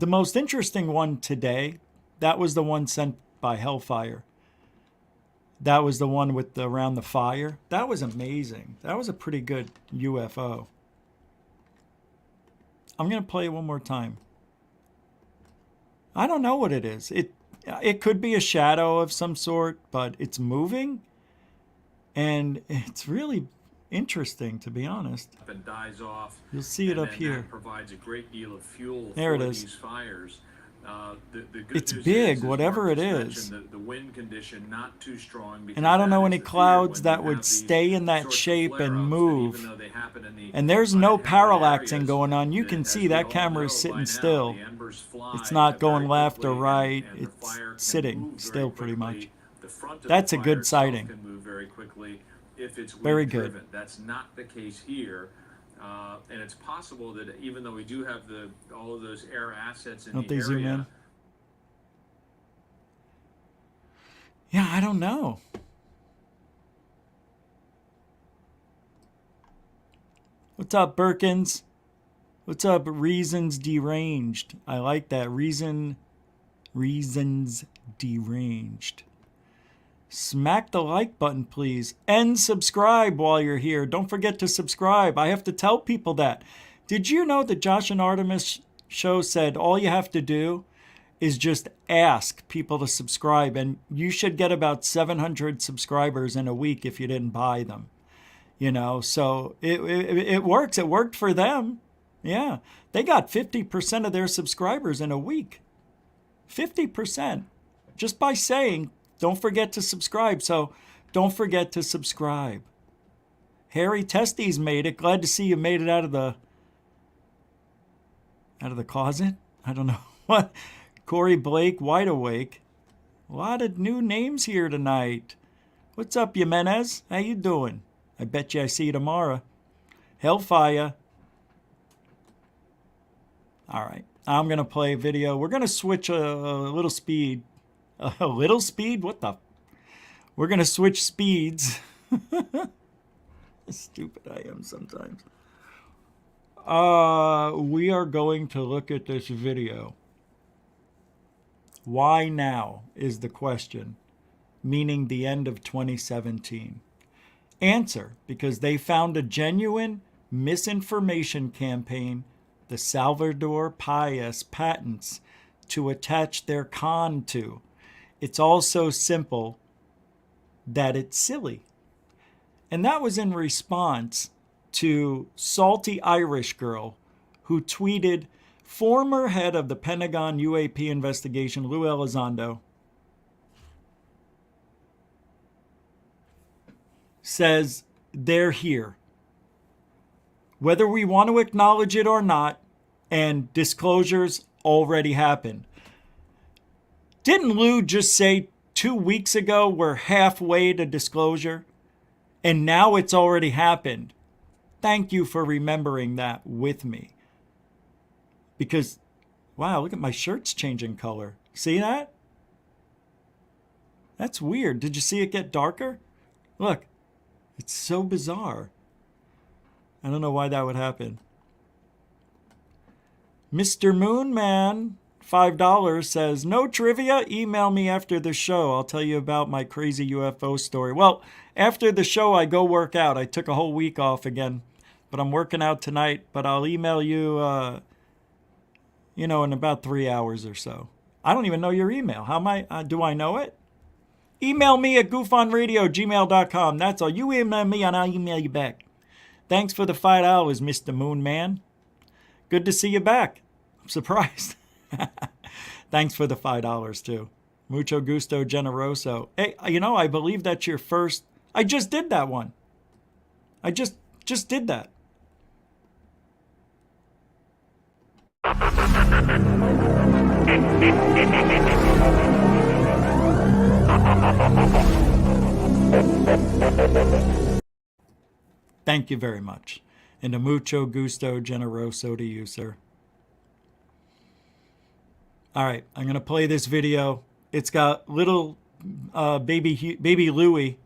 most interesting one today. That was the one sent by Hellfire. That was the one with around the fire. That was amazing. That was a pretty good UFO. I'm going to play it one more time. I don't know what it is. it could be a shadow of some sort, but it's moving. And it's really interesting, to be honest. And dies off. You'll see it up here. That provides a great deal of fuel there for it is. These fires. The good it's news big, is whatever it Mark is. The wind condition not too strong. And I don't know any clouds that would stay in that shape and move. And there's no parallaxing going on. You can see that camera is sitting still. It's not going left or right. It's sitting still pretty much. That's a good sighting. Can move very quickly if it's very good. Driven. That's not the case here. And it's possible that even though we do have all of those air assets in Don't the they area, zoom in? Yeah, I don't know. What's up, Birkins? What's up, Reasons Deranged? I like that. Reasons Deranged. Smack the like button, please. And subscribe while you're here. Don't forget to subscribe. I have to tell people that. Did you know the Josh and Artemis show said all you have to do is just ask people to subscribe, and you should get about 700 subscribers in a week if you didn't buy them. You know, so it works. It worked for them. Yeah. They got 50% of their subscribers in a week. 50%. Just by saying, don't forget to subscribe. So don't forget to subscribe. Harry Testes made it. Glad to see you made it out of the closet. I don't know what. Corey Blake, Wide Awake. A lot of new names here tonight. What's up, Jimenez? How you doing? I bet you I see you tomorrow. Hellfire. All right. I'm going to play a video. We're going to switch a little speed. A little speed? What the? We're going to switch speeds. Stupid I am sometimes. We are going to look at this video. Why now is the question, meaning the end of 2017. Answer, because they found a genuine misinformation campaign, the Salvador Payas patents, to attach their con to. It's all so simple that it's silly. And that was in response to Salty Irish Girl, who tweeted, former head of the Pentagon UAP investigation, Lou Elizondo, says they're here. Whether we want to acknowledge it or not, and disclosures already happened. Didn't Lou just say 2 weeks ago we're halfway to disclosure? And now it's already happened. Thank you for remembering that with me. Because, wow, look at my shirt's changing color. See that? That's weird. Did you see it get darker? Look, it's so bizarre. I don't know why that would happen. Mr. Moonman, $5, says, no trivia? Email me after the show. I'll tell you about my crazy UFO story. Well, after the show, I go work out. I took a whole week off again, but I'm working out tonight. But I'll email you, in about 3 hours or so. I don't even know your email. How am I? Do I know it? Email me at goofonradio@gmail.com. That's all. You email me and I'll email you back. Thanks for the $5, Mr. Moonman. Good to see you back. I'm surprised. Thanks for the $5 too. Mucho gusto generoso. Hey, I believe that's your first. I just did that one. I just did that. Thank you very much. And a mucho gusto generoso to you, sir. All right, I'm going to play this video. It's got little baby Louie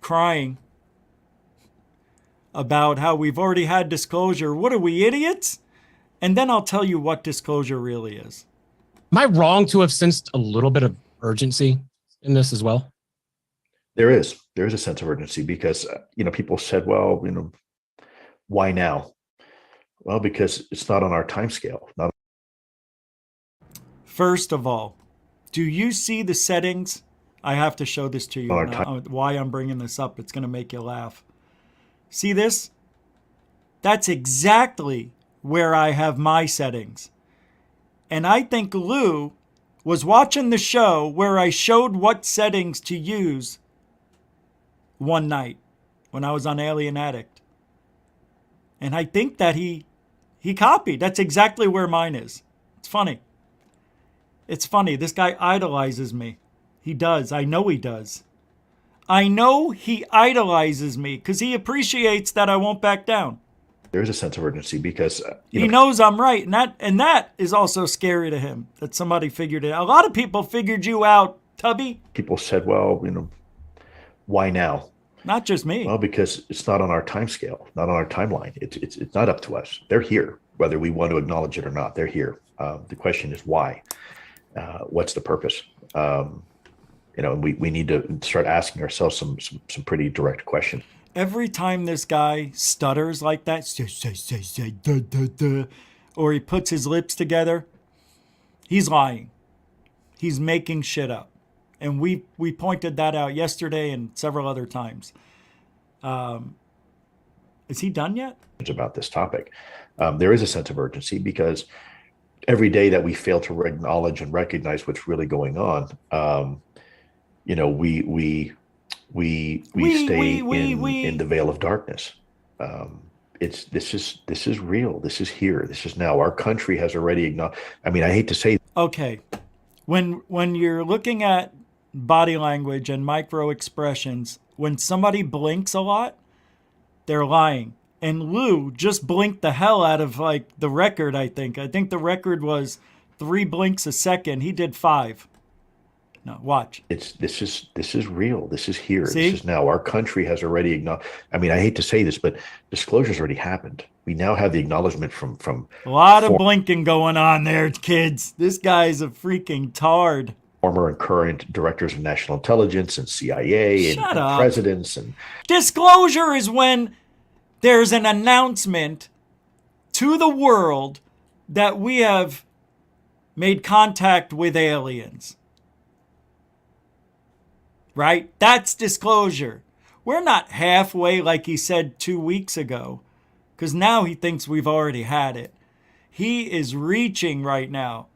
crying about how we've already had disclosure. What are we, idiots? And then I'll tell you what disclosure really is. Am I wrong to have sensed a little bit of urgency in this as well? There is a sense of urgency because, people said, well, why now? Well, because it's not on our time scale. First of all, do you see the settings? I have to show this to you. Why I'm bringing this up. It's going to make you laugh. See this? That's exactly where I have my settings. And I think Lou was watching the show where I showed what settings to use one night when I was on Alien Addict. And I think that he copied. That's exactly where mine is. It's funny. It's funny. This guy idolizes me. He does. I know he does. I know he idolizes me because he appreciates that I won't back down. There is a sense of urgency because he knows I'm right, and that is also scary to him that somebody figured it out. A lot of people figured you out, Tubby. People said, "Well, why now?" Not just me. Well, because it's not on our time scale, not on our timeline. It's not up to us. They're here, whether we want to acknowledge it or not. They're here. The question is why. What's the purpose? And we need to start asking ourselves some pretty direct questions. Every time this guy stutters like that, or he puts his lips together, he's lying. He's making shit up. And we pointed that out yesterday and several other times. Is he done yet? About this topic. There is a sense of urgency because every day that we fail to acknowledge and recognize what's really going on, we stay in the veil of darkness. This is real. This is here. This is now. Our country has already acknowledged. I mean, I hate to say. Okay, when you're looking at body language and micro expressions, when somebody blinks a lot, they're lying. And Lou just blinked the hell out of the record. I think the record was 3 blinks a second. He did 5. No, watch. This is real. This is here. See? This is now. Our country has already acknowledged. I mean, I hate to say this, but disclosure's already happened. We now have the acknowledgement from a lot of blinking going on there, kids. This guy's a freaking tard. Former and current directors of national intelligence and CIA and presidents and disclosure is when there's an announcement to the world that we have made contact with aliens. Right? That's disclosure. We're not halfway like he said 2 weeks ago, because now he thinks we've already had it. He is reaching right now.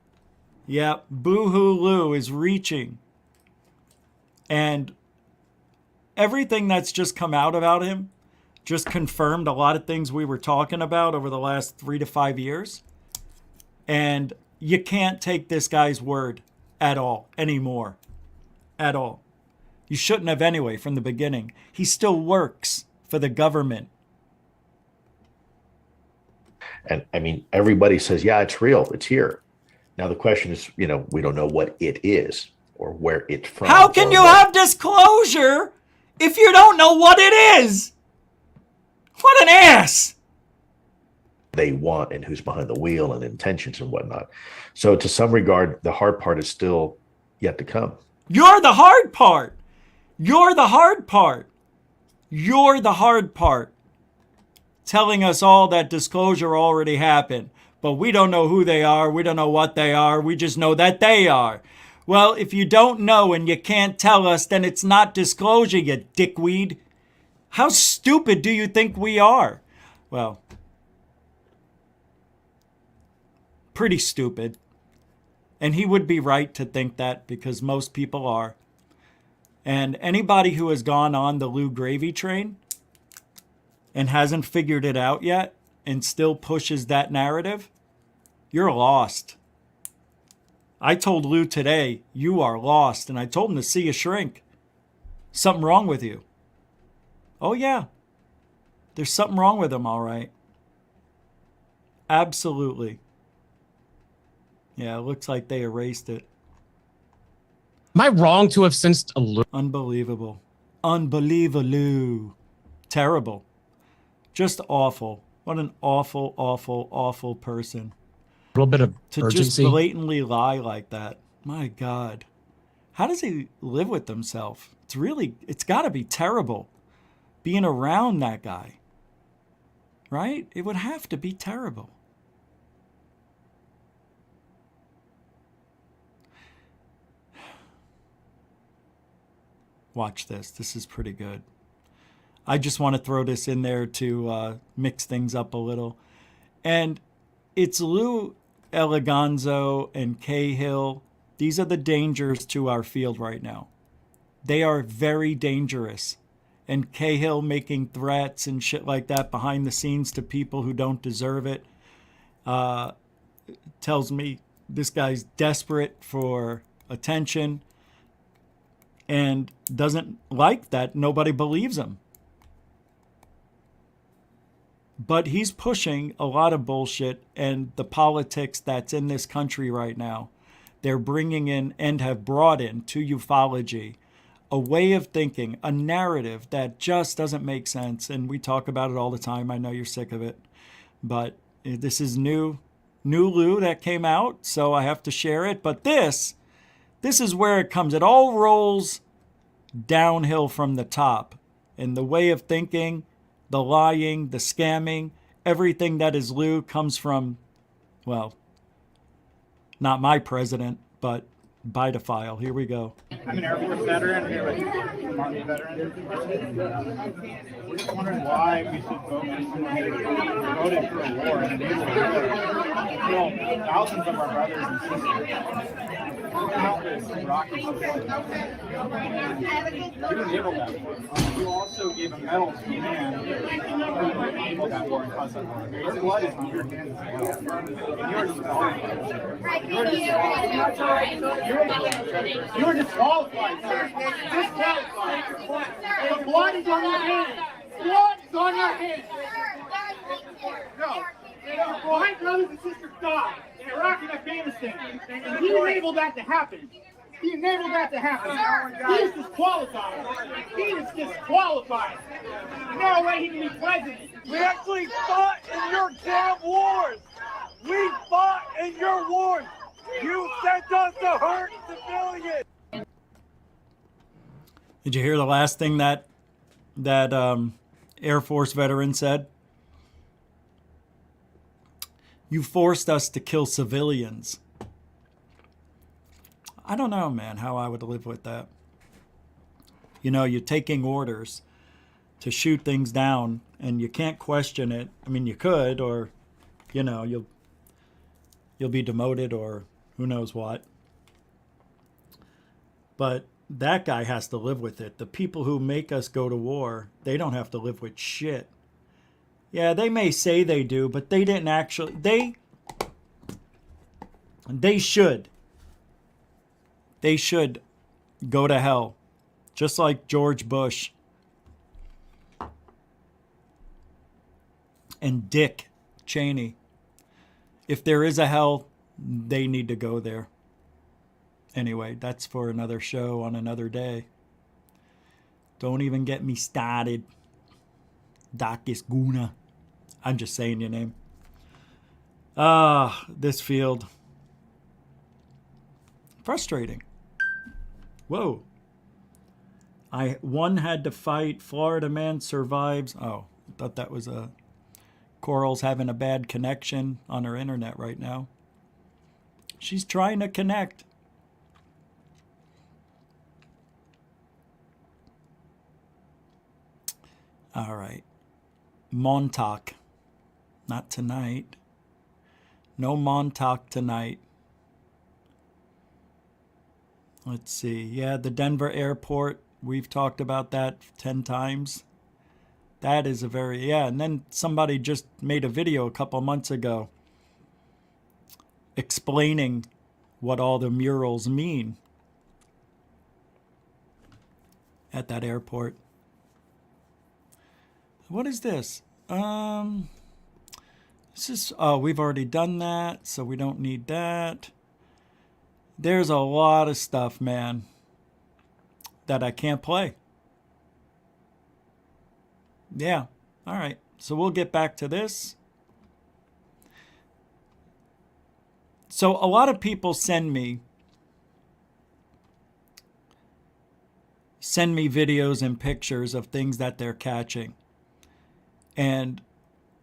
Yep, Boo-hoo Lou is reaching. And everything that's just come out about him just confirmed a lot of things we were talking about over the last 3 to 5 years. And you can't take this guy's word at all anymore. At all. You shouldn't have anyway from the beginning. He still works for the government. And I mean, everybody says, yeah, it's real. It's here. Now the question is, we don't know what it is or where it's from. How can you have disclosure if you don't know what it is? What an ass. They want and who's behind the wheel and intentions and whatnot. So to some regard, the hard part is still yet to come. You're the hard part. You're the hard part. You're the hard part. Telling us all that disclosure already happened. But we don't know who they are. We don't know what they are. We just know that they are. Well, if you don't know and you can't tell us, then it's not disclosure, you dickweed. How stupid do you think we are? Well, pretty stupid. And he would be right to think that because most people are. And anybody who has gone on the Lou Gravy train and hasn't figured it out yet and still pushes that narrative, you're lost. I told Lou today, you are lost. And I told him to see a shrink. Something wrong with you. Oh, yeah. There's something wrong with him, all right. Absolutely. Yeah, it looks like they erased it. Am I wrong to have sensed a little? Unbelievable. Unbelievable. Terrible. Just awful. What an awful, awful, awful person. A little bit of to urgency. Just blatantly lie like that. My God. How does he live with himself? It's got to be terrible being around that guy. Right? It would have to be terrible. Watch this. This is pretty good. I just want to throw this in there to mix things up a little. And it's Lou Eleganzo and Cahill. These are the dangers to our field right now. They are very dangerous. And Cahill making threats and shit like that behind the scenes to people who don't deserve it tells me this guy's desperate for attention and doesn't like that nobody believes him. But he's pushing a lot of bullshit, and the politics that's in this country right now, they're bringing in and have brought in to ufology a way of thinking, a narrative that just doesn't make sense. And we talk about it all the time. I know you're sick of it, but this is new Lou that came out, so I have to share it. But this is where it comes. It all rolls downhill from the top. And the way of thinking, the lying, the scamming, everything that is Lou comes from, well, not my president, but Bidophile. Here we go. I'm an Air Force veteran here with Army veteran. We're just wondering why we should voted for a war and enable war. Kill thousands of our brothers and sisters. Countless Iraqi civilians. You enabled that war. You also gave a medal to a man who enabled that war and caused that war. Their blood is on your hands as well. And you're disqualified. You're disqualified, sir. Disqualified. The blood is on your hands. Blood is on your hands. No. My brothers and sisters died in Iraq and Afghanistan. And he enabled that to happen. He enabled that to happen. He is disqualified. He is disqualified. No way he can be president. We actually fought in your damn wars. We fought in your wars. You sent us to hurt civilians. Did you hear the last thing that Air Force veteran said? You forced us to kill civilians. I don't know, man, how I would live with that. You know, you're taking orders to shoot things down and you can't question it. I mean, you could, or, you know, you'll be demoted or who knows what. But that guy has to live with it. The people who make us go to war, they don't have to live with shit. Yeah, they may say they do, but they didn't actually. They should. They should go to hell. Just like George Bush and Dick Cheney. If there is a hell, they need to go there. Anyway, that's for another show on another day. Don't even get me started. Dakis Guna. I'm just saying your name. This field. Frustrating. Whoa. One had to fight. Florida man survives. Oh, I thought that was a... Coral's having a bad connection on her internet right now. She's trying to connect. All right. Montauk. Not tonight. No Montauk tonight. Let's see. Yeah, the Denver airport. We've talked about that 10 times. That is a very... Yeah, and then somebody just made a video a couple months ago explaining what all the murals mean at that airport. What is this? This is... Oh, we've already done that, so we don't need that. There's a lot of stuff, man, that I can't play. Yeah. All right. So we'll get back to this. So a lot of people send me videos and pictures of things that they're catching. And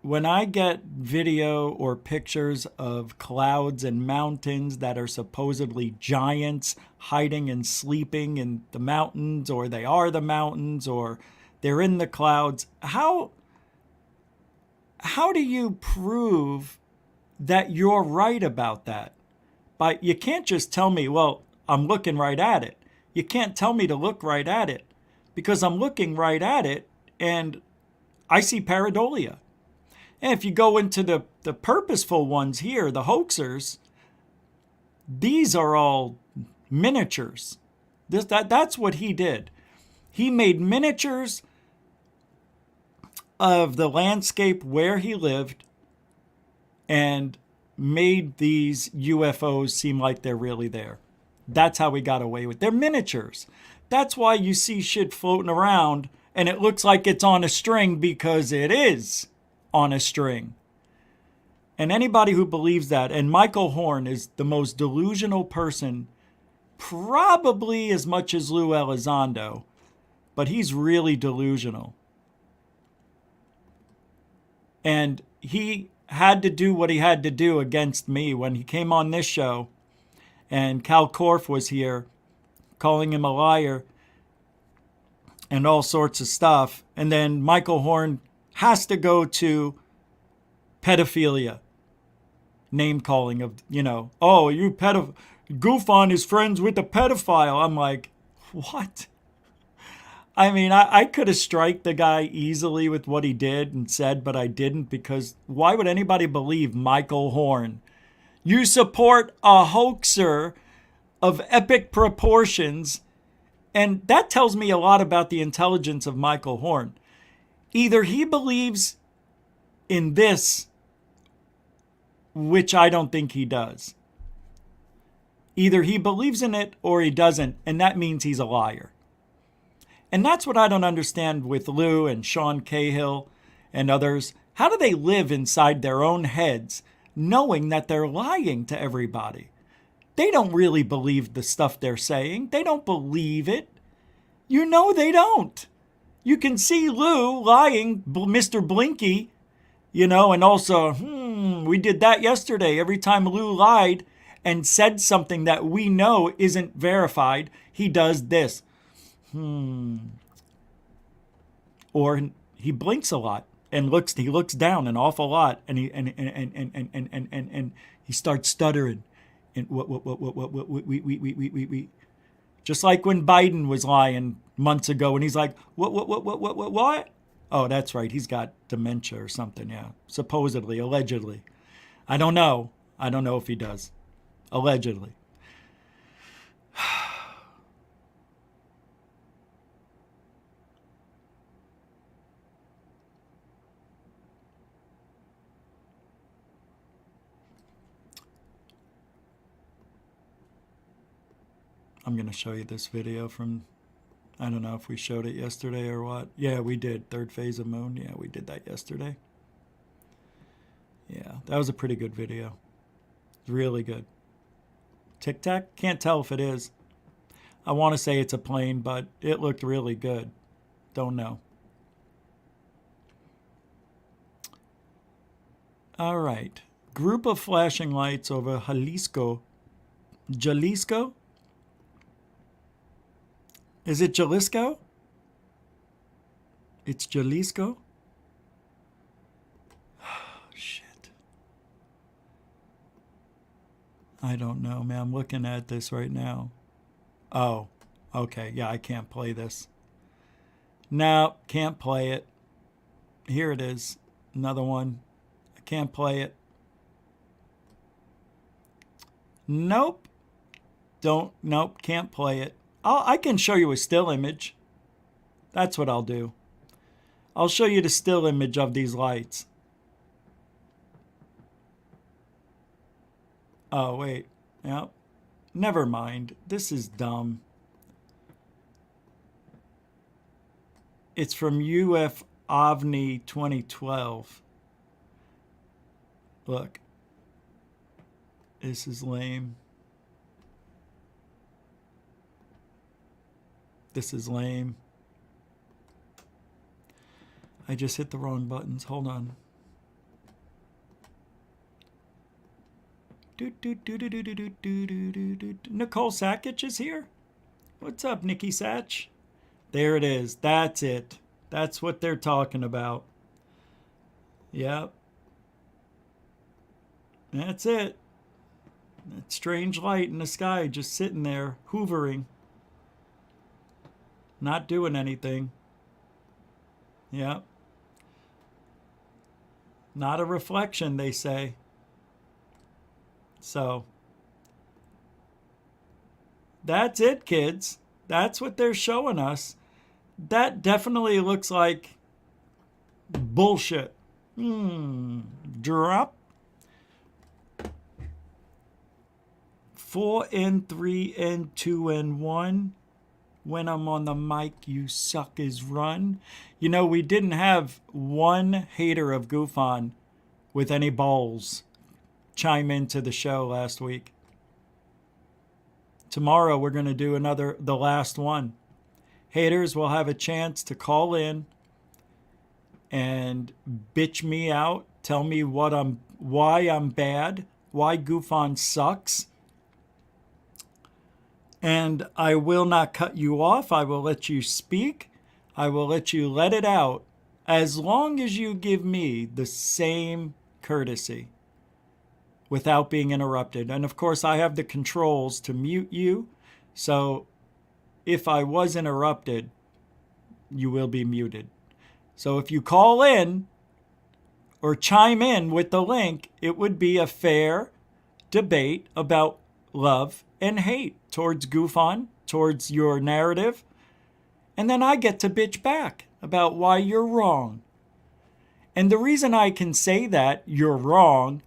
when I get video or pictures of clouds and mountains that are supposedly giants hiding and sleeping in the mountains, or they are the mountains, or they're in the clouds, how do you prove that you're right about that? But you can't just tell me, well, I'm looking right at it. You can't tell me to look right at it, because I'm looking right at it and I see pareidolia. And if you go into the purposeful ones here, the hoaxers, these are all miniatures. That's what he did. He made miniatures of the landscape where he lived and made these UFOs seem like they're really there. That's how he got away with it. They're miniatures. That's why you see shit floating around and it looks like it's on a string, because it is on a string. And anybody who believes that, and Michael Horn is the most delusional person, probably as much as Lou Elizondo, but he's really delusional. And he had to do what he had to do against me when he came on this show, and Cal Korff was here calling him a liar and all sorts of stuff. And then Michael Horn has to go to pedophilia, name calling of, oh, you Goofon is friends with a pedophile. I'm like, what? I mean, I could have striked the guy easily with what he did and said, but I didn't, because why would anybody believe Michael Horn? You support a hoaxer of epic proportions, and that tells me a lot about the intelligence of Michael Horn. Either he believes in this, which I don't think he does. Either he believes in it or he doesn't, and that means he's a liar. And that's what I don't understand with Lou and Sean Cahill and others. How do they live inside their own heads knowing that they're lying to everybody? They don't really believe the stuff they're saying. They don't believe it. You know they don't. You can see Lou lying, Mr. Blinky, and also, we did that yesterday. Every time Lou lied and said something that we know isn't verified, he does this. Or he blinks a lot and he looks down an awful lot, and he starts stuttering. And we. Just like when Biden was lying months ago, and he's like, what? Oh, that's right. He's got dementia or something. Yeah. Supposedly, allegedly. I don't know. I don't know if he does. Allegedly. I'm going to show you this video from, I don't know if we showed it yesterday or what. Yeah, we did. Third phase of moon. Yeah, we did that yesterday. Yeah, that was a pretty good video. Really good. Tic Tac? Can't tell if it is. I want to say it's a plane, but it looked really good. Don't know. All right. Group of flashing lights over Jalisco. Jalisco? Is it Jalisco? It's Jalisco? Shit. I don't know, man. I'm looking at this right now. Oh, okay. Yeah, I can't play this. No, can't play it. Here it is. Another one. I can't play it. Nope. Nope, can't play it. I can show you a still image. That's what I'll do. I'll show you the still image of these lights. Oh, wait. Yep. Never mind. This is dumb. It's from UFOvni 2012. Look. This is lame. This is lame. I just hit the wrong buttons. Hold on. Nicole Sackich is here. What's up, Nikki Satch? There it is. That's it. That's what they're talking about. Yep. That's it. That strange light in the sky just sitting there, hoovering. Not doing anything. Yep. Not a reflection, they say. So, that's it, kids. That's what they're showing us. That definitely looks like bullshit. Drop. 4 and 3 and 2 and 1. When I'm on the mic, you suckers run. You know, we didn't have one hater of GoofOn with any balls chime into the show last week. Tomorrow we're going to do the last one. Haters will have a chance to call in and bitch me out, tell me why I'm bad, why GoofOn sucks. And I will not cut you off. I will let you speak. I will let you let it out as long as you give me the same courtesy without being interrupted. And of course, I have the controls to mute you. So if I was interrupted, you will be muted. So if you call in or chime in with the link, it would be a fair debate about love and hate towards GoofOn, towards your narrative. And then I get to bitch back about why you're wrong. And the reason I can say that you're wrong,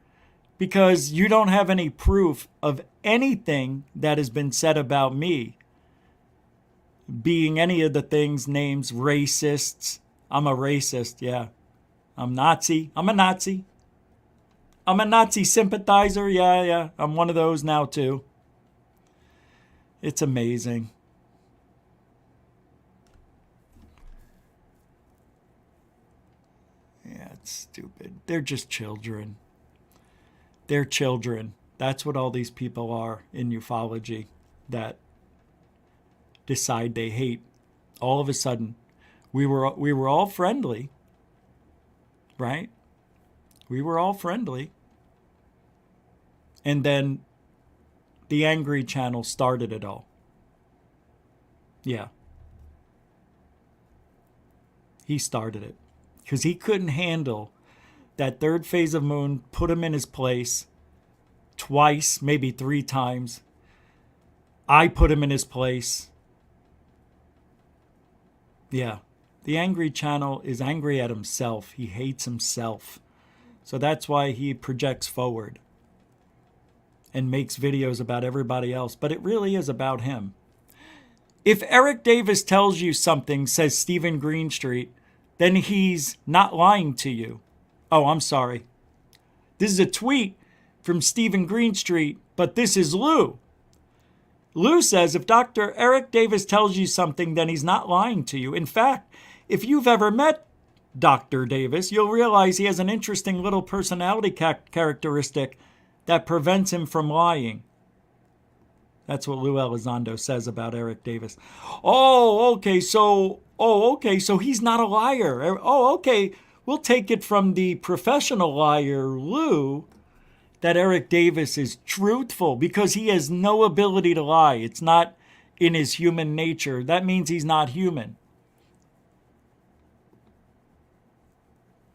because you don't have any proof of anything that has been said about me being any of the things, names, racists. I'm a racist, yeah. I'm Nazi. I'm a Nazi. I'm a Nazi sympathizer, yeah. I'm one of those now too. It's amazing. Yeah, it's stupid. They're just children. They're children. That's what all these people are in ufology that decide they hate. All of a sudden, we were all friendly, right? We were all friendly. And then the angry channel started it all. Yeah. He started it. Because he couldn't handle that third phase of moon, put him in his place twice, maybe 3 times. I put him in his place. Yeah. The angry channel is angry at himself. He hates himself. So that's why he projects forward and makes videos about everybody else. But it really is about him. If Eric Davis tells you something, says Stephen Greenstreet, then he's not lying to you. Oh, I'm sorry. This is a tweet from Stephen Greenstreet, but this is Lou. Lou says, if Dr. Eric Davis tells you something, then he's not lying to you. In fact, if you've ever met Dr. Davis, you'll realize he has an interesting little personality characteristic that prevents him from lying. That's what Lou Elizondo says about Eric Davis. Oh, okay, so he's not a liar. Oh, okay, we'll take it from the professional liar, Lou, that Eric Davis is truthful because he has no ability to lie. It's not in his human nature. That means he's not human.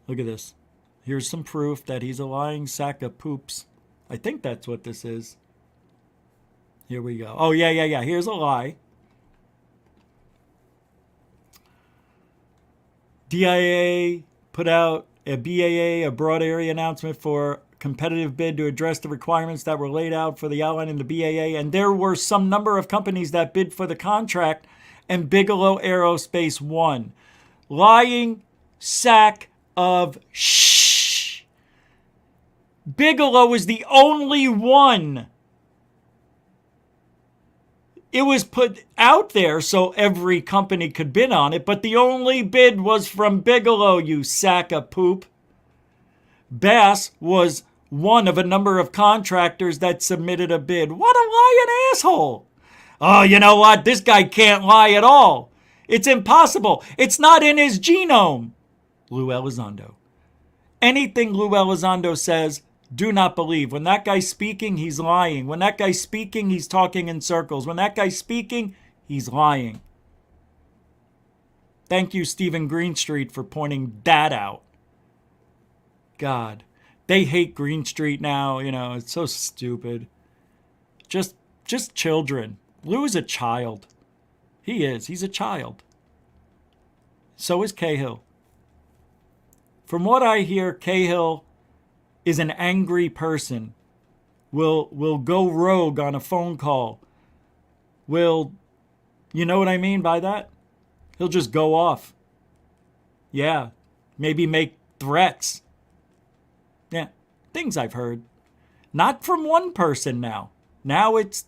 Look at this. Here's some proof that he's a lying sack of poops. I think that's what this is. Here we go. Oh, yeah. Here's a lie. DIA put out a BAA, a broad area announcement for competitive bid to address the requirements that were laid out for the outline in the BAA. And there were some number of companies that bid for the contract, and Bigelow Aerospace won. Lying sack of shh. Bigelow was the only one. It was put out there so every company could bid on it, but the only bid was from Bigelow, you sack of poop. Bass was one of a number of contractors that submitted a bid. What a lying asshole. Oh, you know what? This guy can't lie at all. It's impossible. It's not in his genome. Lou Elizondo. Anything Lou Elizondo says, do not believe. When that guy's speaking, he's lying. When that guy's speaking, he's talking in circles. When that guy's speaking, he's lying. Thank you, Stephen Greenstreet, for pointing that out. God, they hate Greenstreet now. You know, it's so stupid. Just children. Lou is a child. He is. He's a child. So is Cahill. From what I hear, Cahill is an angry person. Will go rogue on a phone call. You know what I mean by that? He'll just go off. Yeah. Maybe make threats. Yeah. Things I've heard. Not from one person now. Now it's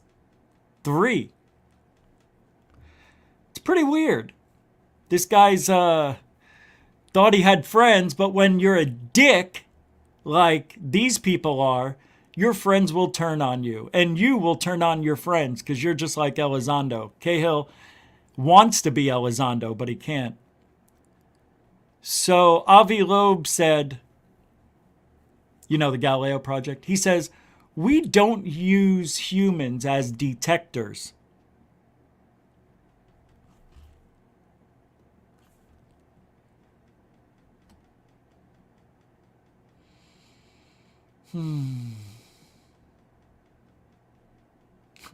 3. It's pretty weird. This guy's thought he had friends, but when you're a dick, like these people are, your friends will turn on you. And you will turn on your friends because you're just like Elizondo. Cahill wants to be Elizondo, but he can't. So Avi Loeb said, you know, the Galileo Project, he says, we don't use humans as detectors.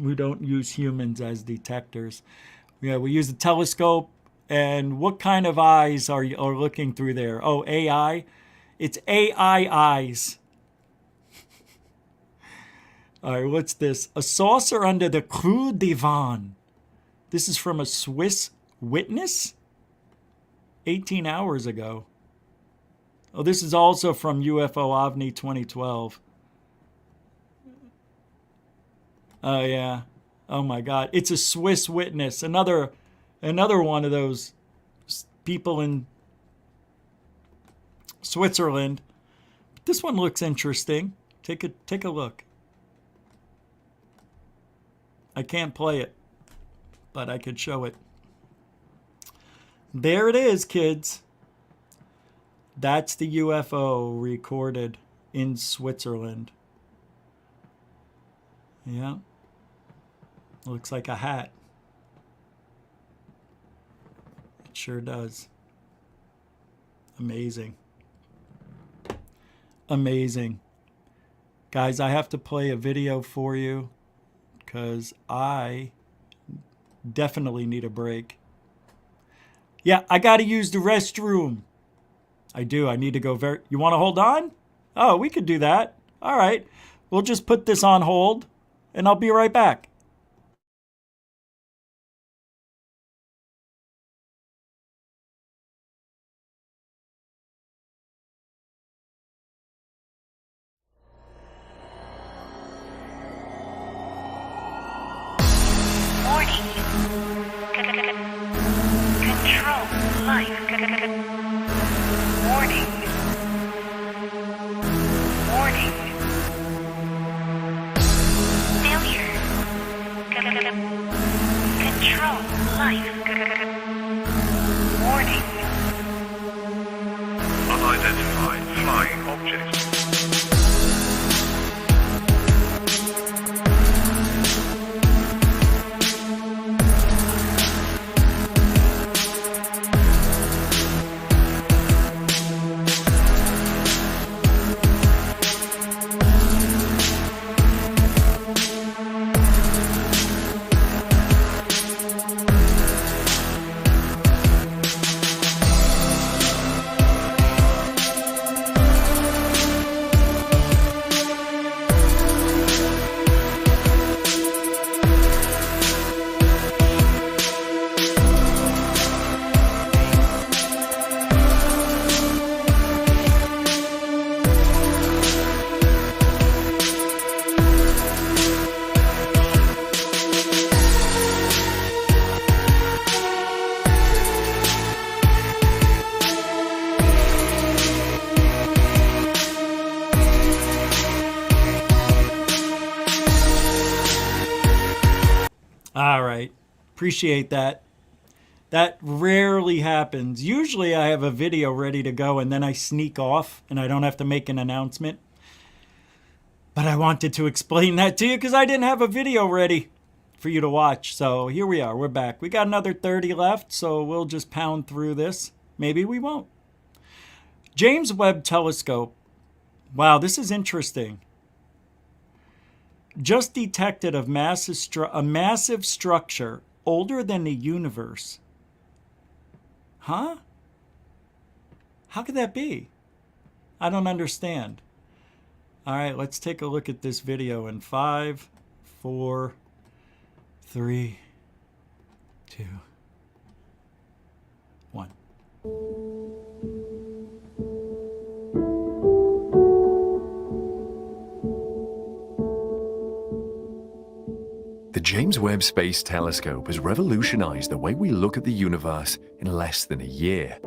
We don't use humans as detectors. Yeah, we use a telescope. And what kind of eyes are looking through there? Oh, AI? It's AI eyes. All right, what's this? A saucer under the Cru Divan. This is from a Swiss witness? 18 hours ago. Oh, this is also from UFO OVNI 2012. Oh, yeah. Oh, my God. It's a Swiss witness. Another one of those people in Switzerland. But this one looks interesting. Take a look. I can't play it, but I could show it. There it is, kids. That's the UFO recorded in Switzerland. Yeah. Looks like a hat. It sure does. Amazing. Amazing. Guys, I have to play a video for you because I definitely need a break. Yeah, I got to use the restroom. I do. I need to go You want to hold on? Oh, we could do that. All right. We'll just put this on hold and I'll be right back. Control life. Warning. Warning. Failure. Control life. Warning. Unidentified flying object. Appreciate that. That rarely happens. Usually I have a video ready to go and then I sneak off and I don't have to make an announcement. But I wanted to explain that to you because I didn't have a video ready for you to watch. So here we are. We're back. We got another 30 left, so we'll just pound through this. Maybe we won't. James Webb Telescope. Wow, this is interesting. Just detected a massive structure older than the universe. Huh? How could that be? I don't understand. All right, let's take a look at this video in 5, 4, 3, 2, 1. The James Webb Space Telescope has revolutionized the way we look at the universe in less than a year.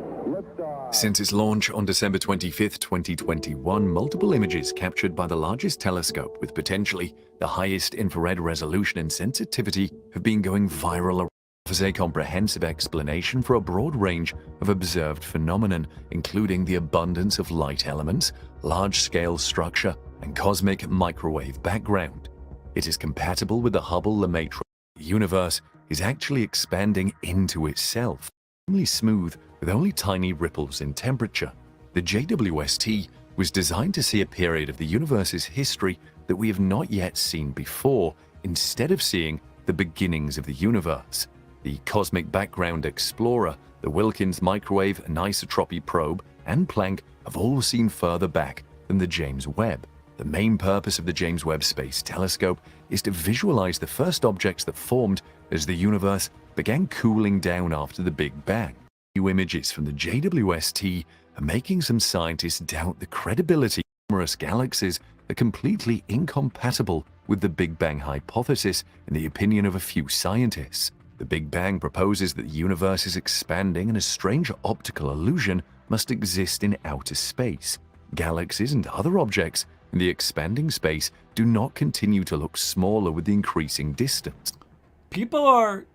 Since its launch on December 25, 2021, multiple images captured by the largest telescope with potentially the highest infrared resolution and sensitivity have been going viral, offers a comprehensive explanation for a broad range of observed phenomenon, including the abundance of light elements, large-scale structure, and cosmic microwave background. It is compatible with the Hubble-Lemaitre. The universe is actually expanding into itself, extremely smooth with only tiny ripples in temperature. The JWST was designed to see a period of the universe's history that we have not yet seen before, instead of seeing the beginnings of the universe. The Cosmic Background Explorer, the Wilkins Microwave Anisotropy Probe, and Planck have all seen further back than the James Webb. The main purpose of the James Webb Space Telescope is to visualize the first objects that formed as the universe began cooling down after the Big Bang. New images from the JWST are making some scientists doubt the credibility of numerous galaxies are completely incompatible with the Big Bang hypothesis, in the opinion of a few scientists. The Big Bang proposes that the universe is expanding and a strange optical illusion must exist in outer space. Galaxies and other objects in the expanding space do not continue to look smaller with the increasing distance.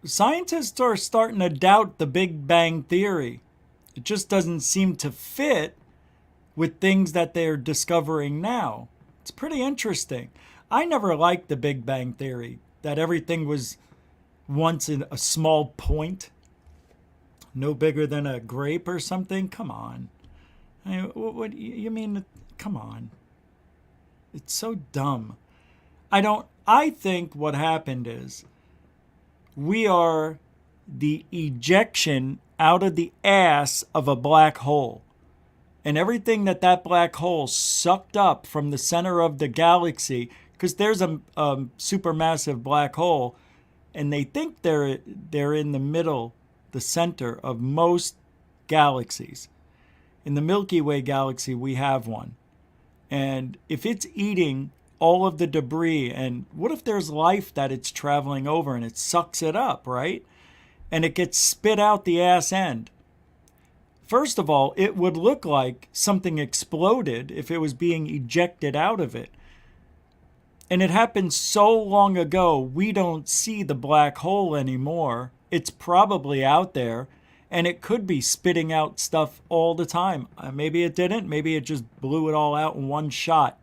Scientists are starting to doubt the Big Bang theory. It just doesn't seem to fit with things that they're discovering now. It's pretty interesting. I never liked the Big Bang theory, that everything was once in a small point, no bigger than a grape or something. Come on. What you mean? Come on. It's so dumb. I think what happened is we are the ejection out of the ass of a black hole. And everything that black hole sucked up from the center of the galaxy, because there's a supermassive black hole, and they think they're in the middle, the center of most galaxies. In the Milky Way galaxy, we have one. And if it's eating all of the debris, and what if there's life that it's traveling over and it sucks it up, right? And it gets spit out the ass end. First of all, it would look like something exploded if it was being ejected out of it. And it happened so long ago, we don't see the black hole anymore. It's probably out there, and it could be spitting out stuff all the time. Maybe it didn't. Maybe it just blew it all out in one shot.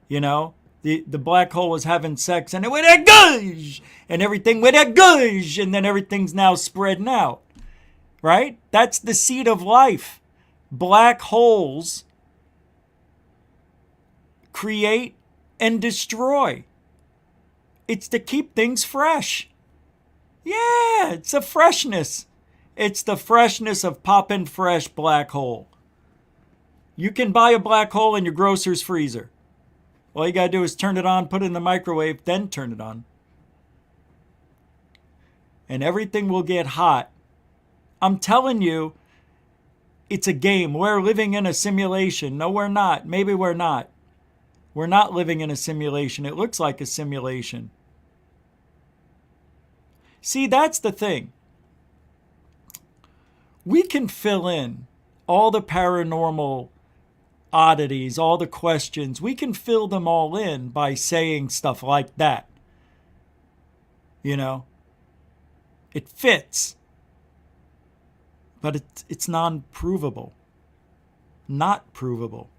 You know, the black hole was having sex, and it went a goosh, and everything went a goosh, and then everything's now spreading out. Right? That's the seed of life. Black holes create and destroy. It's to keep things fresh. Yeah, it's a freshness. It's the freshness of poppin' fresh black hole. You can buy a black hole in your grocer's freezer. All you gotta do is turn it on, put it in the microwave, then turn it on. And everything will get hot. I'm telling you, it's a game. We're living in a simulation. No, we're not. Maybe we're not. We're not living in a simulation. It looks like a simulation. See, that's the thing. We can fill in all the paranormal oddities, all the questions. We can fill them all in by saying stuff like that. You know? It fits. But it's non-provable. Not provable.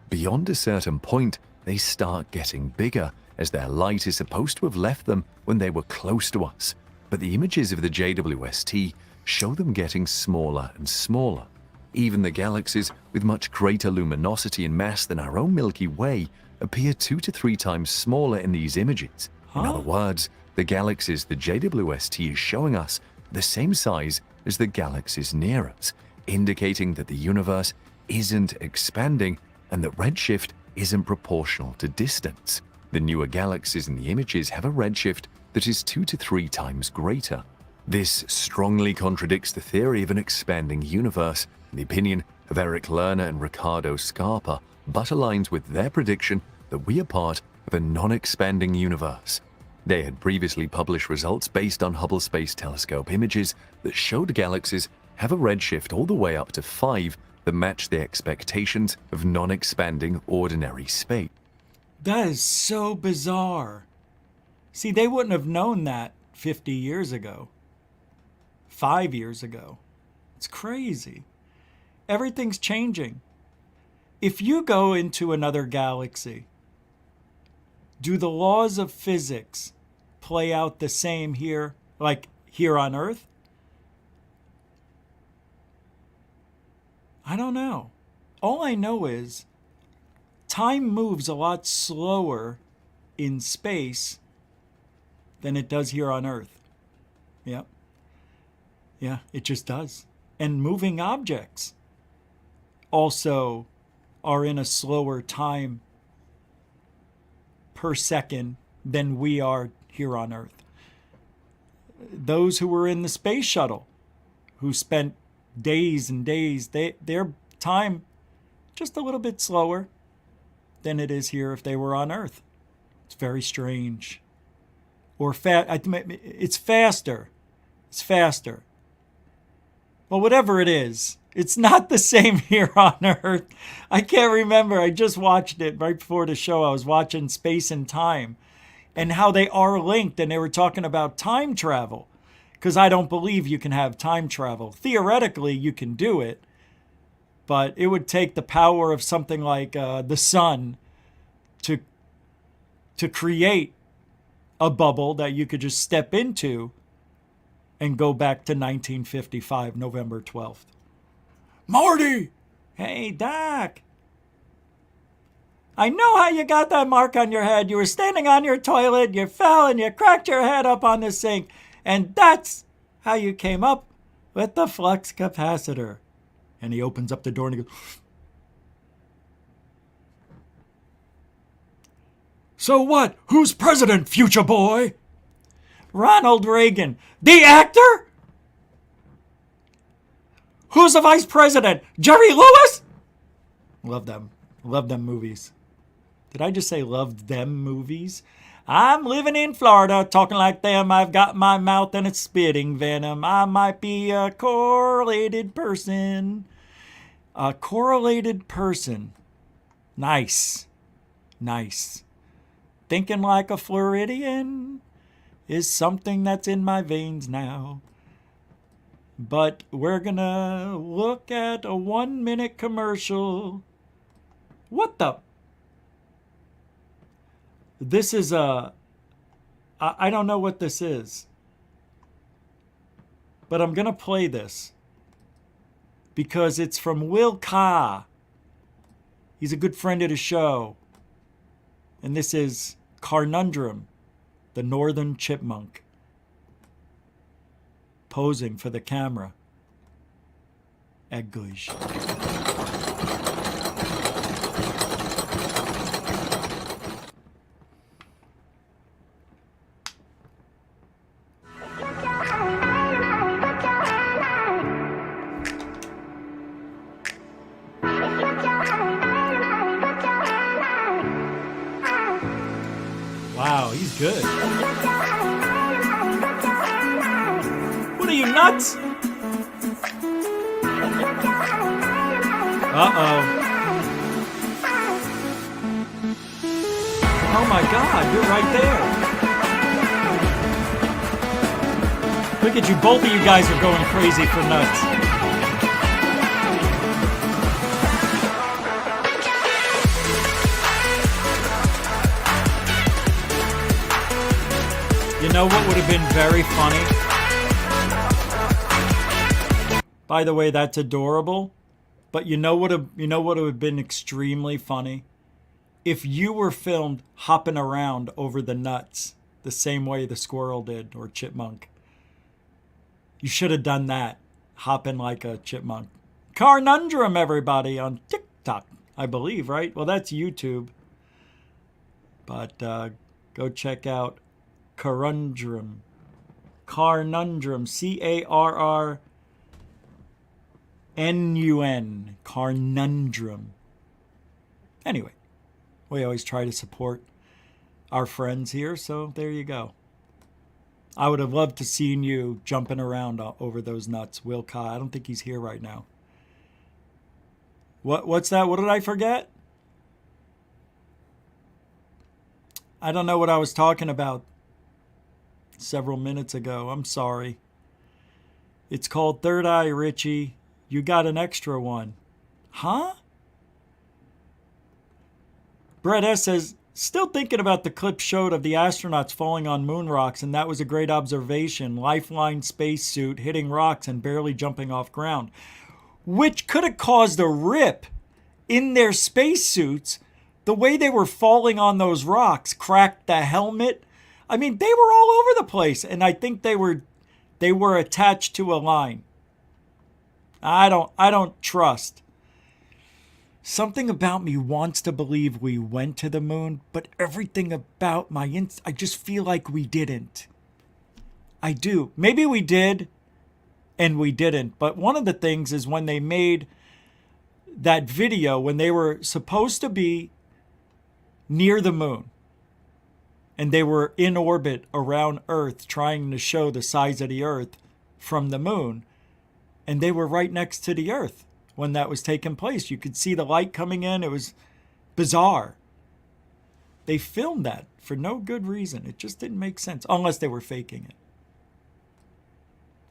Beyond a certain point, they start getting bigger, as their light is supposed to have left them when they were close to us. But the images of the JWST show them getting smaller and smaller. Even the galaxies with much greater luminosity and mass than our own Milky Way appear 2 to 3 times smaller in these images. In other words, the galaxies the JWST is showing us are the same size as the galaxies near us, indicating that the universe isn't expanding and that redshift isn't proportional to distance. The newer galaxies in the images have a redshift that is 2 to 3 times greater. This strongly contradicts the theory of an expanding universe, in the opinion of Eric Lerner and Ricardo Scarpa, but aligns with their prediction that we are part of a non-expanding universe. They had previously published results based on Hubble Space Telescope images that showed galaxies have a redshift all the way up to 5 that match the expectations of non-expanding ordinary space. That is so bizarre. See, they wouldn't have known that 50 years ago. 5 years ago. It's crazy. Everything's changing. If you go into another galaxy, do the laws of physics play out the same here, like here on Earth? I don't know. All I know is time moves a lot slower in space than it does here on Earth. Yep. Yeah, it just does. And moving objects also are in a slower time per second than we are here on Earth. Those who were in the space shuttle, who spent days and days, their time just a little bit slower than it is here if they were on Earth. It's very strange. Or it's faster. It's faster. Well, whatever it is, it's not the same here on Earth. I can't remember. I just watched it right before the show. I was watching Space and Time and how they are linked. And they were talking about time travel, because I don't believe you can have time travel. Theoretically, you can do it, but it would take the power of something like the sun to create a bubble that you could just step into and go back to 1955, November 12th. Marty! Hey, Doc. I know how you got that mark on your head. You were standing on your toilet, you fell, and you cracked your head up on the sink. And that's how you came up with the flux capacitor. And he opens up the door and he goes, so what? Who's president, future boy? Ronald Reagan. The actor? Who's the vice president? Jerry Lewis? Love them. Love them movies. Did I just say loved them movies? I'm living in Florida, talking like them. I've got my mouth and it's spitting venom. I might be a correlated person. A correlated person. Nice. Nice. Thinking like a Floridian is something that's in my veins now. But we're gonna look at a 1-minute commercial. What the? This is I don't know what this is. But I'm gonna play this because it's from Will Ka. He's a good friend of the show. And this is Carnundrum, the northern chipmunk, posing for the camera. English. Wow, he's good. What are you, nuts? Uh-oh. Oh my God, you're right there. Look at you. Both of you guys are going crazy for nuts. You know what would have been very funny? By the way, that's adorable. But you know what would have been extremely funny? If you were filmed hopping around over the nuts the same way the squirrel did, or chipmunk. You should have done that. Hopping like a chipmunk. Carnundrum, everybody, on TikTok, I believe, right? Well, that's YouTube. But go check out Carnundrum. Carnundrum. C-A-R-R-N-U-N. Carnundrum. Anyway, we always try to support our friends here, so there you go. I would have loved to seen you jumping around over those nuts, Will Kai. I don't think he's here right now. What's that? What did I forget? I don't know what I was talking about several minutes ago. I'm sorry. It's called Third Eye, Richie. You got an extra one. Huh? Brett S. says, still thinking about the clip showed of the astronauts falling on moon rocks, and that was a great observation. Lifeline spacesuit hitting rocks and barely jumping off ground, which could have caused a rip in their spacesuits. The way they were falling on those rocks cracked the helmet. I mean, they were all over the place, and I think they were attached to a line. I don't trust. Something about me wants to believe we went to the moon, but everything about I just feel like we didn't. I do. Maybe we did, and we didn't. But one of the things is when they made that video, when they were supposed to be near the moon, and they were in orbit around Earth, trying to show the size of the Earth from the moon, and they were right next to the Earth. When that was taking place, you could see the light coming in. It was bizarre. They filmed that for no good reason. It just didn't make sense, unless they were faking it.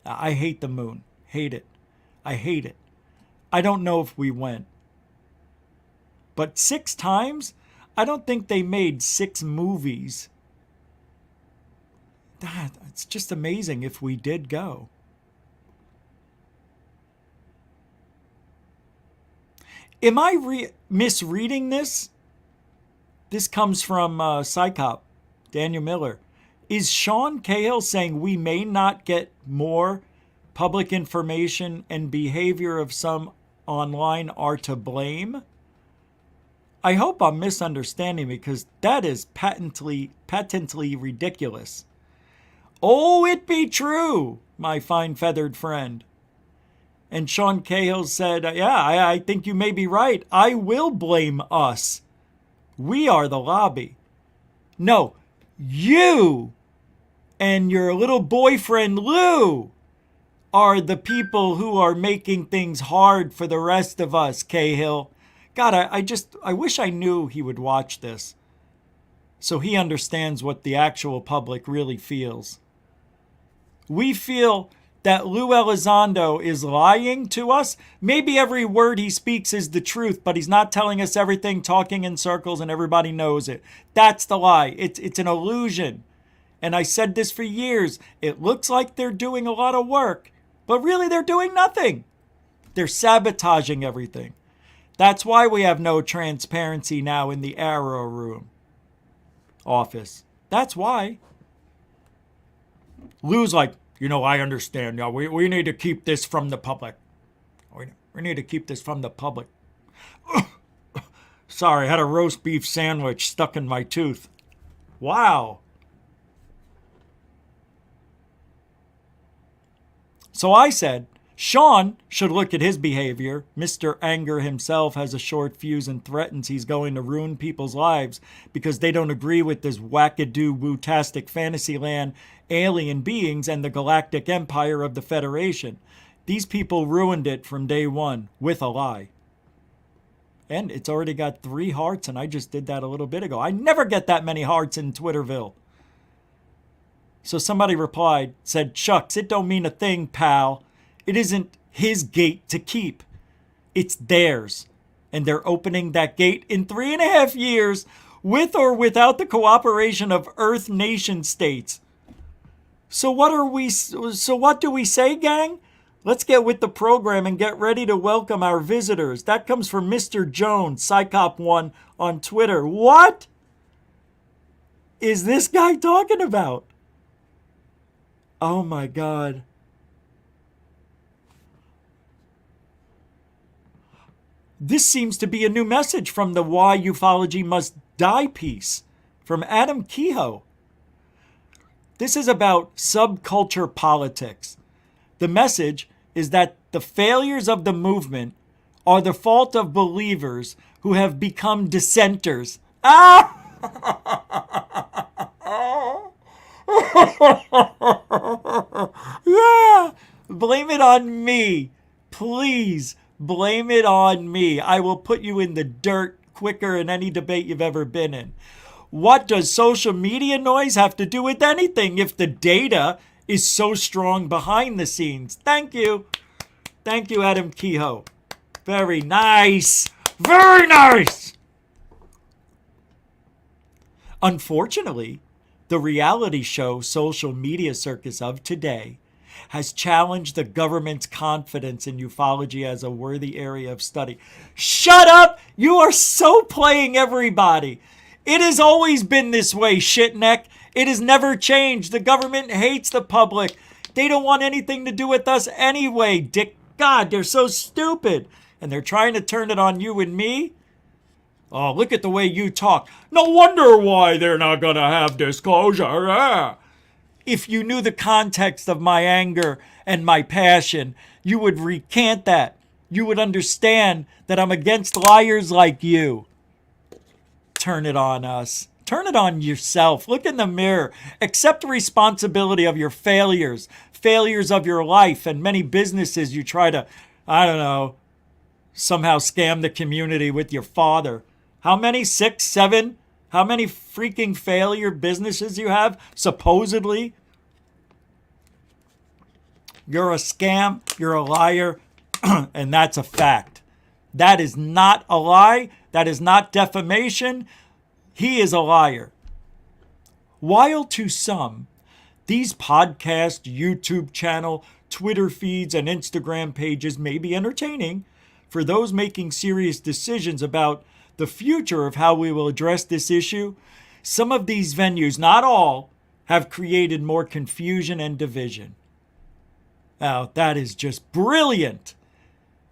I hate the moon. Hate it. I hate it. I don't know if we went. But 6 times? I don't think they made 6 movies. It's just amazing if we did go. Am I misreading this? This comes from Psychop, Daniel Miller. Is Sean Cahill saying we may not get more public information and behavior of some online are to blame? I hope I'm misunderstanding, because that is patently ridiculous. Oh, it be true, my fine feathered friend. And Sean Cahill said, yeah, I think you may be right. I will blame us. We are the lobby. No, you and your little boyfriend Lou are the people who are making things hard for the rest of us, Cahill. God, I wish I knew he would watch this, so he understands what the actual public really feels. We feel that Lou Elizondo is lying to us. Maybe every word he speaks is the truth, but he's not telling us everything, talking in circles, and everybody knows it. That's the lie. It's an illusion. And I said this for years. It looks like they're doing a lot of work, but really they're doing nothing. They're sabotaging everything. That's why we have no transparency now in the Arrow Room office. That's why. Lou's like, I understand. Yeah, we need to keep this from the public. We need to keep this from the public. Sorry, I had a roast beef sandwich stuck in my tooth. Wow. So I said, Sean should look at his behavior. Mr. Anger himself has a short fuse and threatens he's going to ruin people's lives because they don't agree with this wackadoo woo-tastic fantasy land alien beings and the galactic empire of the Federation. These people ruined it from day one with a lie. And it's already got 3 hearts, and I just did that a little bit ago. I never get that many hearts in Twitterville. So somebody replied, said, "Shucks, it don't mean a thing, pal. It isn't his gate to keep. It's theirs. And they're opening that gate in 3.5 years with or without the cooperation of Earth nation states." So what do we say, gang? Let's get with the program and get ready to welcome our visitors. That comes from Mr. Jones, Psychop1 on Twitter. What is this guy talking about? Oh my God. This seems to be a new message from the Why Ufology Must Die piece from Adam Kehoe. This is about subculture politics. The message is that the failures of the movement are the fault of believers who have become dissenters. Ah! Yeah! Blame it on me. Please blame it on me. I will put you in the dirt quicker in any debate you've ever been in. What does social media noise have to do with anything if the data is so strong behind the scenes? Thank you. Thank you, Adam Kehoe. Very nice. Very nice. Unfortunately, the reality show social media circus of today has challenged the government's confidence in ufology as a worthy area of study. Shut up! You are so playing everybody. It has always been this way, shitneck. It has never changed. The government hates the public. They don't want anything to do with us anyway, dick. God, they're so stupid. And they're trying to turn it on you and me? Oh, look at the way you talk. No wonder why they're not going to have disclosure. Ah. If you knew the context of my anger and my passion, you would recant that. You would understand that I'm against liars like you. Turn it on us. Turn it on yourself. Look in the mirror. Accept the responsibility of your failures, failures of your life, and many businesses you try to, I don't know, somehow scam the community with your father. How many? 6, 7? How many freaking failure businesses you have, supposedly? You're a scam, you're a liar, and that's a fact. That is not a lie. That is not defamation. He is a liar. While to some, these podcast, YouTube channel, Twitter feeds, and Instagram pages may be entertaining, for those making serious decisions about the future of how we will address this issue, some of these venues, not all, have created more confusion and division. Now, that is just brilliant.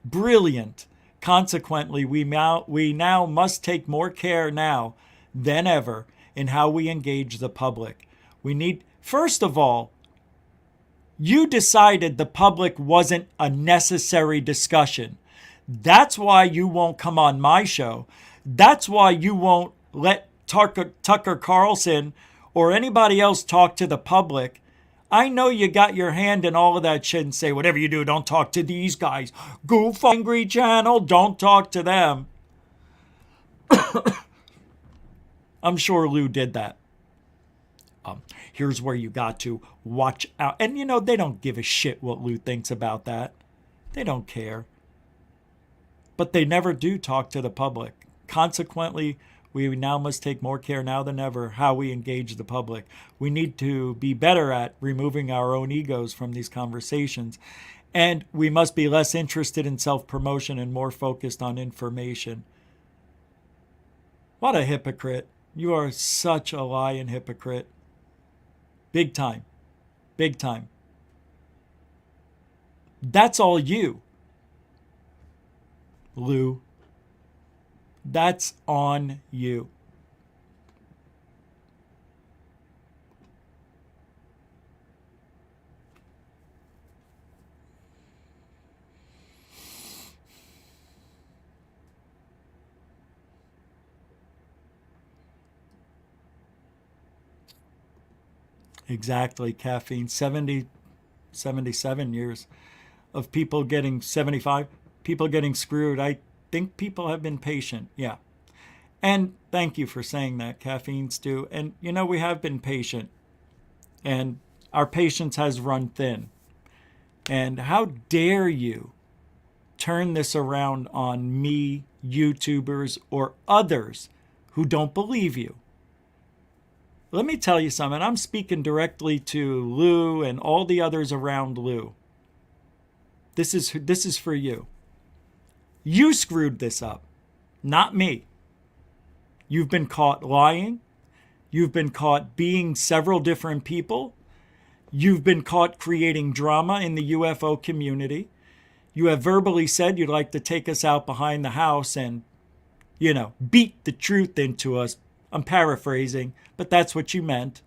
Brilliant. Consequently, we now must take more care now than ever in how we engage the public. We need, first of all, you decided the public wasn't a necessary discussion. That's why you won't come on my show. That's why you won't let Tucker Carlson or anybody else talk to the public. I know you got your hand in all of that shit and say, whatever you do, don't talk to these guys. Goof Angry Channel, don't talk to them. I'm sure Lou did that. Here's where you got to watch out. And, you know, they don't give a shit what Lou thinks about that. They don't care. But they never do talk to the public. Consequently, we now must take more care now than ever how we engage the public. We need to be better at removing our own egos from these conversations. And we must be less interested in self-promotion and more focused on information. What a hypocrite. You are such a lying hypocrite. Big time. Big time. That's all you, Lou. That's on you. Exactly, caffeine. 77 years of people getting 75, people getting screwed. I think people have been patient. Yeah. And thank you for saying that, Caffeine Stew. And, you know, we have been patient. And our patience has run thin. And how dare you turn this around on me, YouTubers, or others who don't believe you? Let me tell you something. I'm speaking directly to Lou and all the others around Lou. This is for you. You screwed this up, not me. You've been caught lying. You've been caught being several different people. You've been caught creating drama in the UFO community. You have verbally said you'd like to take us out behind the house and, beat the truth into us. I'm paraphrasing, but that's what you meant.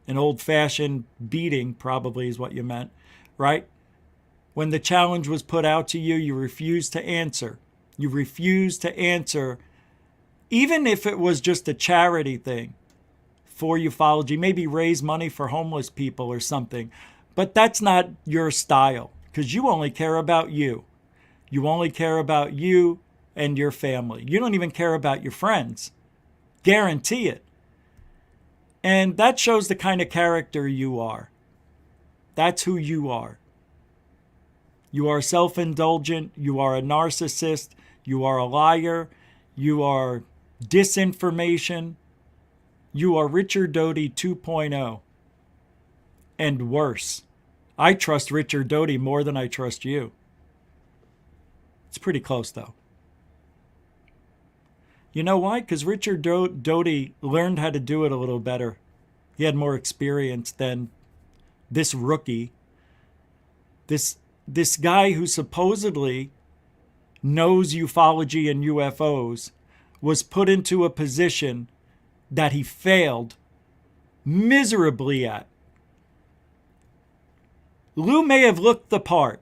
An old-fashioned beating probably is what you meant, right? When the challenge was put out to you, you refused to answer. You refused to answer, even if it was just a charity thing for ufology, maybe raise money for homeless people or something. But that's not your style, because you only care about you. You only care about you and your family. You don't even care about your friends. Guarantee it. And that shows the kind of character you are. That's who you are. You are self-indulgent. You are a narcissist. You are a liar. You are disinformation. You are Richard Doty 2.0. And worse. I trust Richard Doty more than I trust you. It's pretty close, though. You know why? Because Richard Doty learned how to do it a little better. He had more experience than this rookie. This guy who supposedly knows ufology and UFOs was put into a position that he failed miserably at. Lou may have looked the part,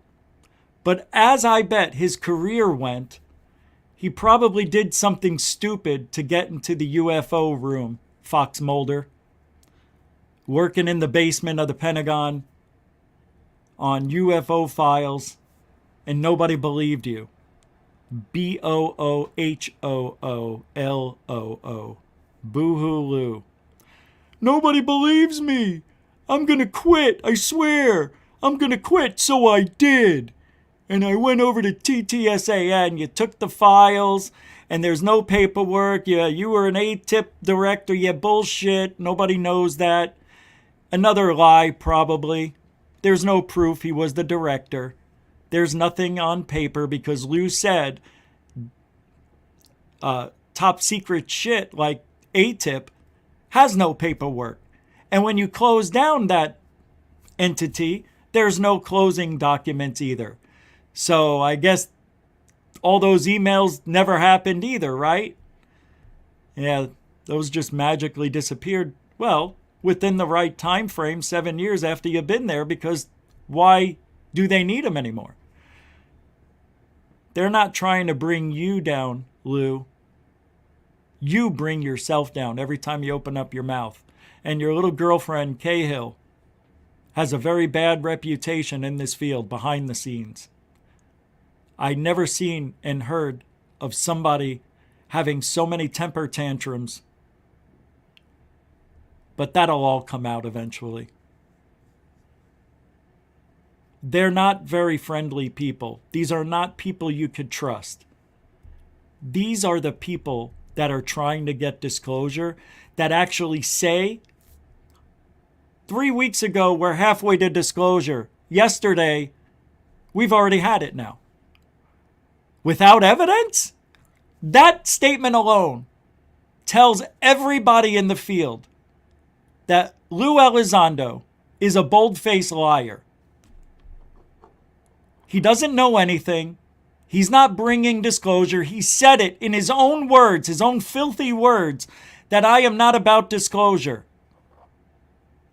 but as I bet his career went, he probably did something stupid to get into the UFO room, Fox Mulder, working in the basement of the Pentagon on UFO files, and nobody believed you. BOOHOOLOO. Boo-hoo Lou. Nobody believes me. I'm going to quit. I swear. I'm going to quit. So I did. And I went over to TTSA and you took the files and there's no paperwork. Yeah, you were an A-tip director. Yeah, bullshit. Nobody knows that. Another lie, probably. There's no proof he was the director. There's nothing on paper because Lou said top secret shit like A-tip has no paperwork. And when you close down that entity, there's no closing documents either. So I guess all those emails never happened either, right? Yeah, those just magically disappeared. Well, within the right time frame, 7 years after you've been there, because why do they need them anymore? They're not trying to bring you down, Lou. You bring yourself down every time you open up your mouth. And your little girlfriend, Cahill, has a very bad reputation in this field behind the scenes. I never seen and heard of somebody having so many temper tantrums. But that'll all come out eventually. They're not very friendly people. These are not people you could trust. These are the people that are trying to get disclosure, that actually say, 3 weeks ago, we're halfway to disclosure. Yesterday, we've already had it now. Without evidence? That statement alone tells everybody in the field that Lou Elizondo is a bold-faced liar. He doesn't know anything. He's not bringing disclosure. He said it in his own words, his own filthy words, that I am not about disclosure.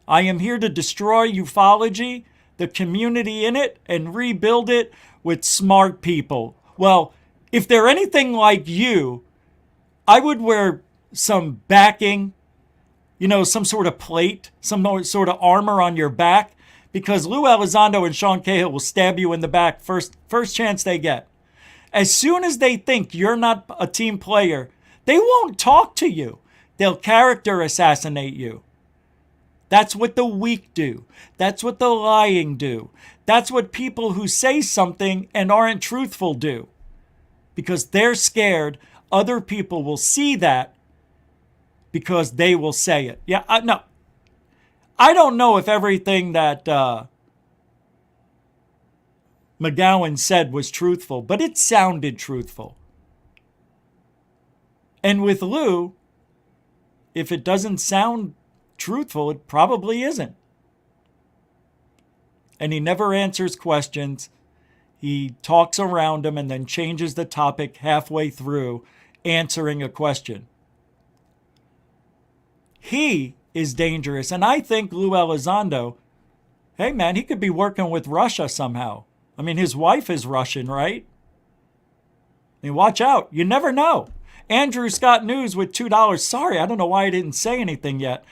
I am here to destroy ufology, the community in it, and rebuild it with smart people. Well, if they're anything like you, I would wear some backing, some sort of plate, some sort of armor on your back, because Lou Elizondo and Sean Cahill will stab you in the back first chance they get. As soon as they think you're not a team player, they won't talk to you. They'll character assassinate you. That's what the weak do. That's what the lying do. That's what people who say something and aren't truthful do. Because they're scared other people will see that because they will say it. Yeah, no. I don't know if everything that McGowan said was truthful, but it sounded truthful. And with Lou, if it doesn't sound truthful, it probably isn't. And he never answers questions. He talks around them and then changes the topic halfway through answering a question. He is dangerous. And I think Lou Elizondo, hey man, he could be working with Russia somehow. I mean, his wife is Russian, right? I mean, watch out. You never know. Andrew Scott News with $2. Sorry, I don't know why I didn't say anything yet.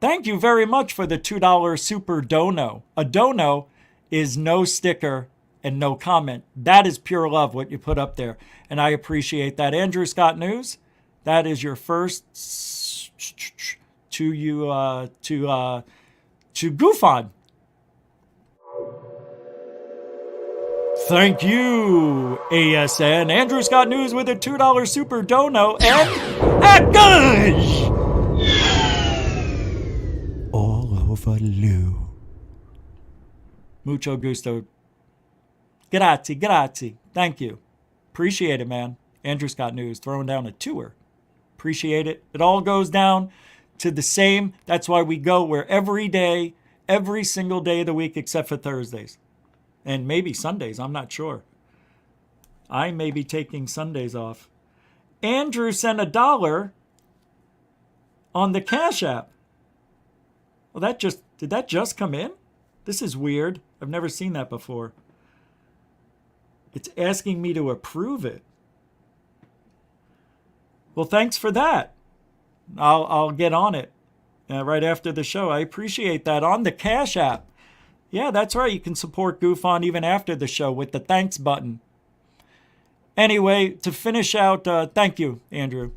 Thank you very much for the $2 super dono. A dono is no sticker and no comment. That is pure love, what you put up there. And I appreciate that. Andrew Scott News, that is your first to goof on. Thank you, ASN. Andrew Scott News with a $2 super dono. And Akash! All over Lou. Mucho gusto. Grazie. Thank you. Appreciate it, man. Andrew Scott News throwing down a tour. Appreciate it. It all goes down to the same. That's why we go where every day, every single day of the week except for Thursdays. And maybe Sundays, I'm not sure. I may be taking Sundays off. Andrew sent $1 on the Cash App. Well, did that just come in? This is weird. I've never seen that before. It's asking me to approve it. Well, thanks for that. I'll get on it right after the show. I appreciate that. On the Cash App. Yeah, that's right. You can support Goof On even after the show with the thanks button. Anyway, to finish out, thank you, Andrew.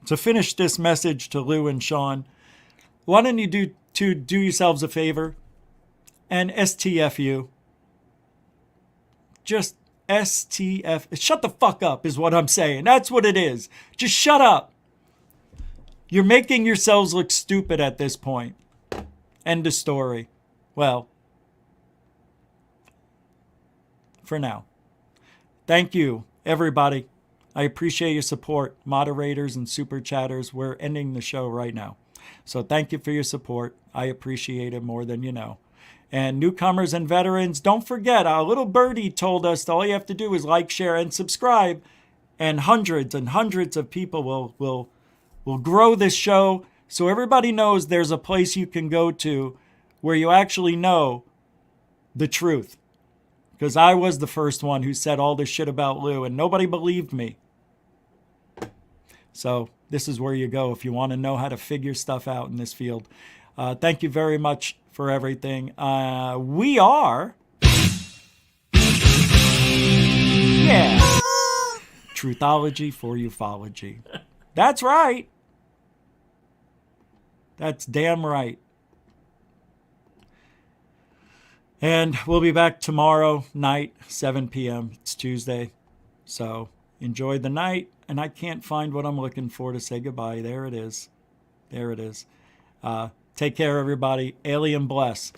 To finish this message to Lou and Sean, why don't you do yourselves a favor and STFU? Just STF. Shut the fuck up is what I'm saying. That's what it is. Just shut up. You're making yourselves look stupid at this point. End of story. Well, for now. Thank you, everybody. I appreciate your support, moderators and super chatters. We're ending the show right now. So thank you for your support. I appreciate it more than you know. And newcomers and veterans, don't forget, our little birdie told us that all you have to do is like, share, and subscribe. And hundreds of people will grow this show. So everybody knows there's a place you can go to where you actually know the truth. Because I was the first one who said all this shit about Lou and nobody believed me. So this is where you go if you want to know how to figure stuff out in this field. Thank you very much for everything. We are... Yeah. Truthology for ufology. That's right. That's damn right. And we'll be back tomorrow night, 7 p.m. It's Tuesday. So enjoy the night. And I can't find what I'm looking for to say goodbye. There it is. There it is. Take care, everybody. Alien bless.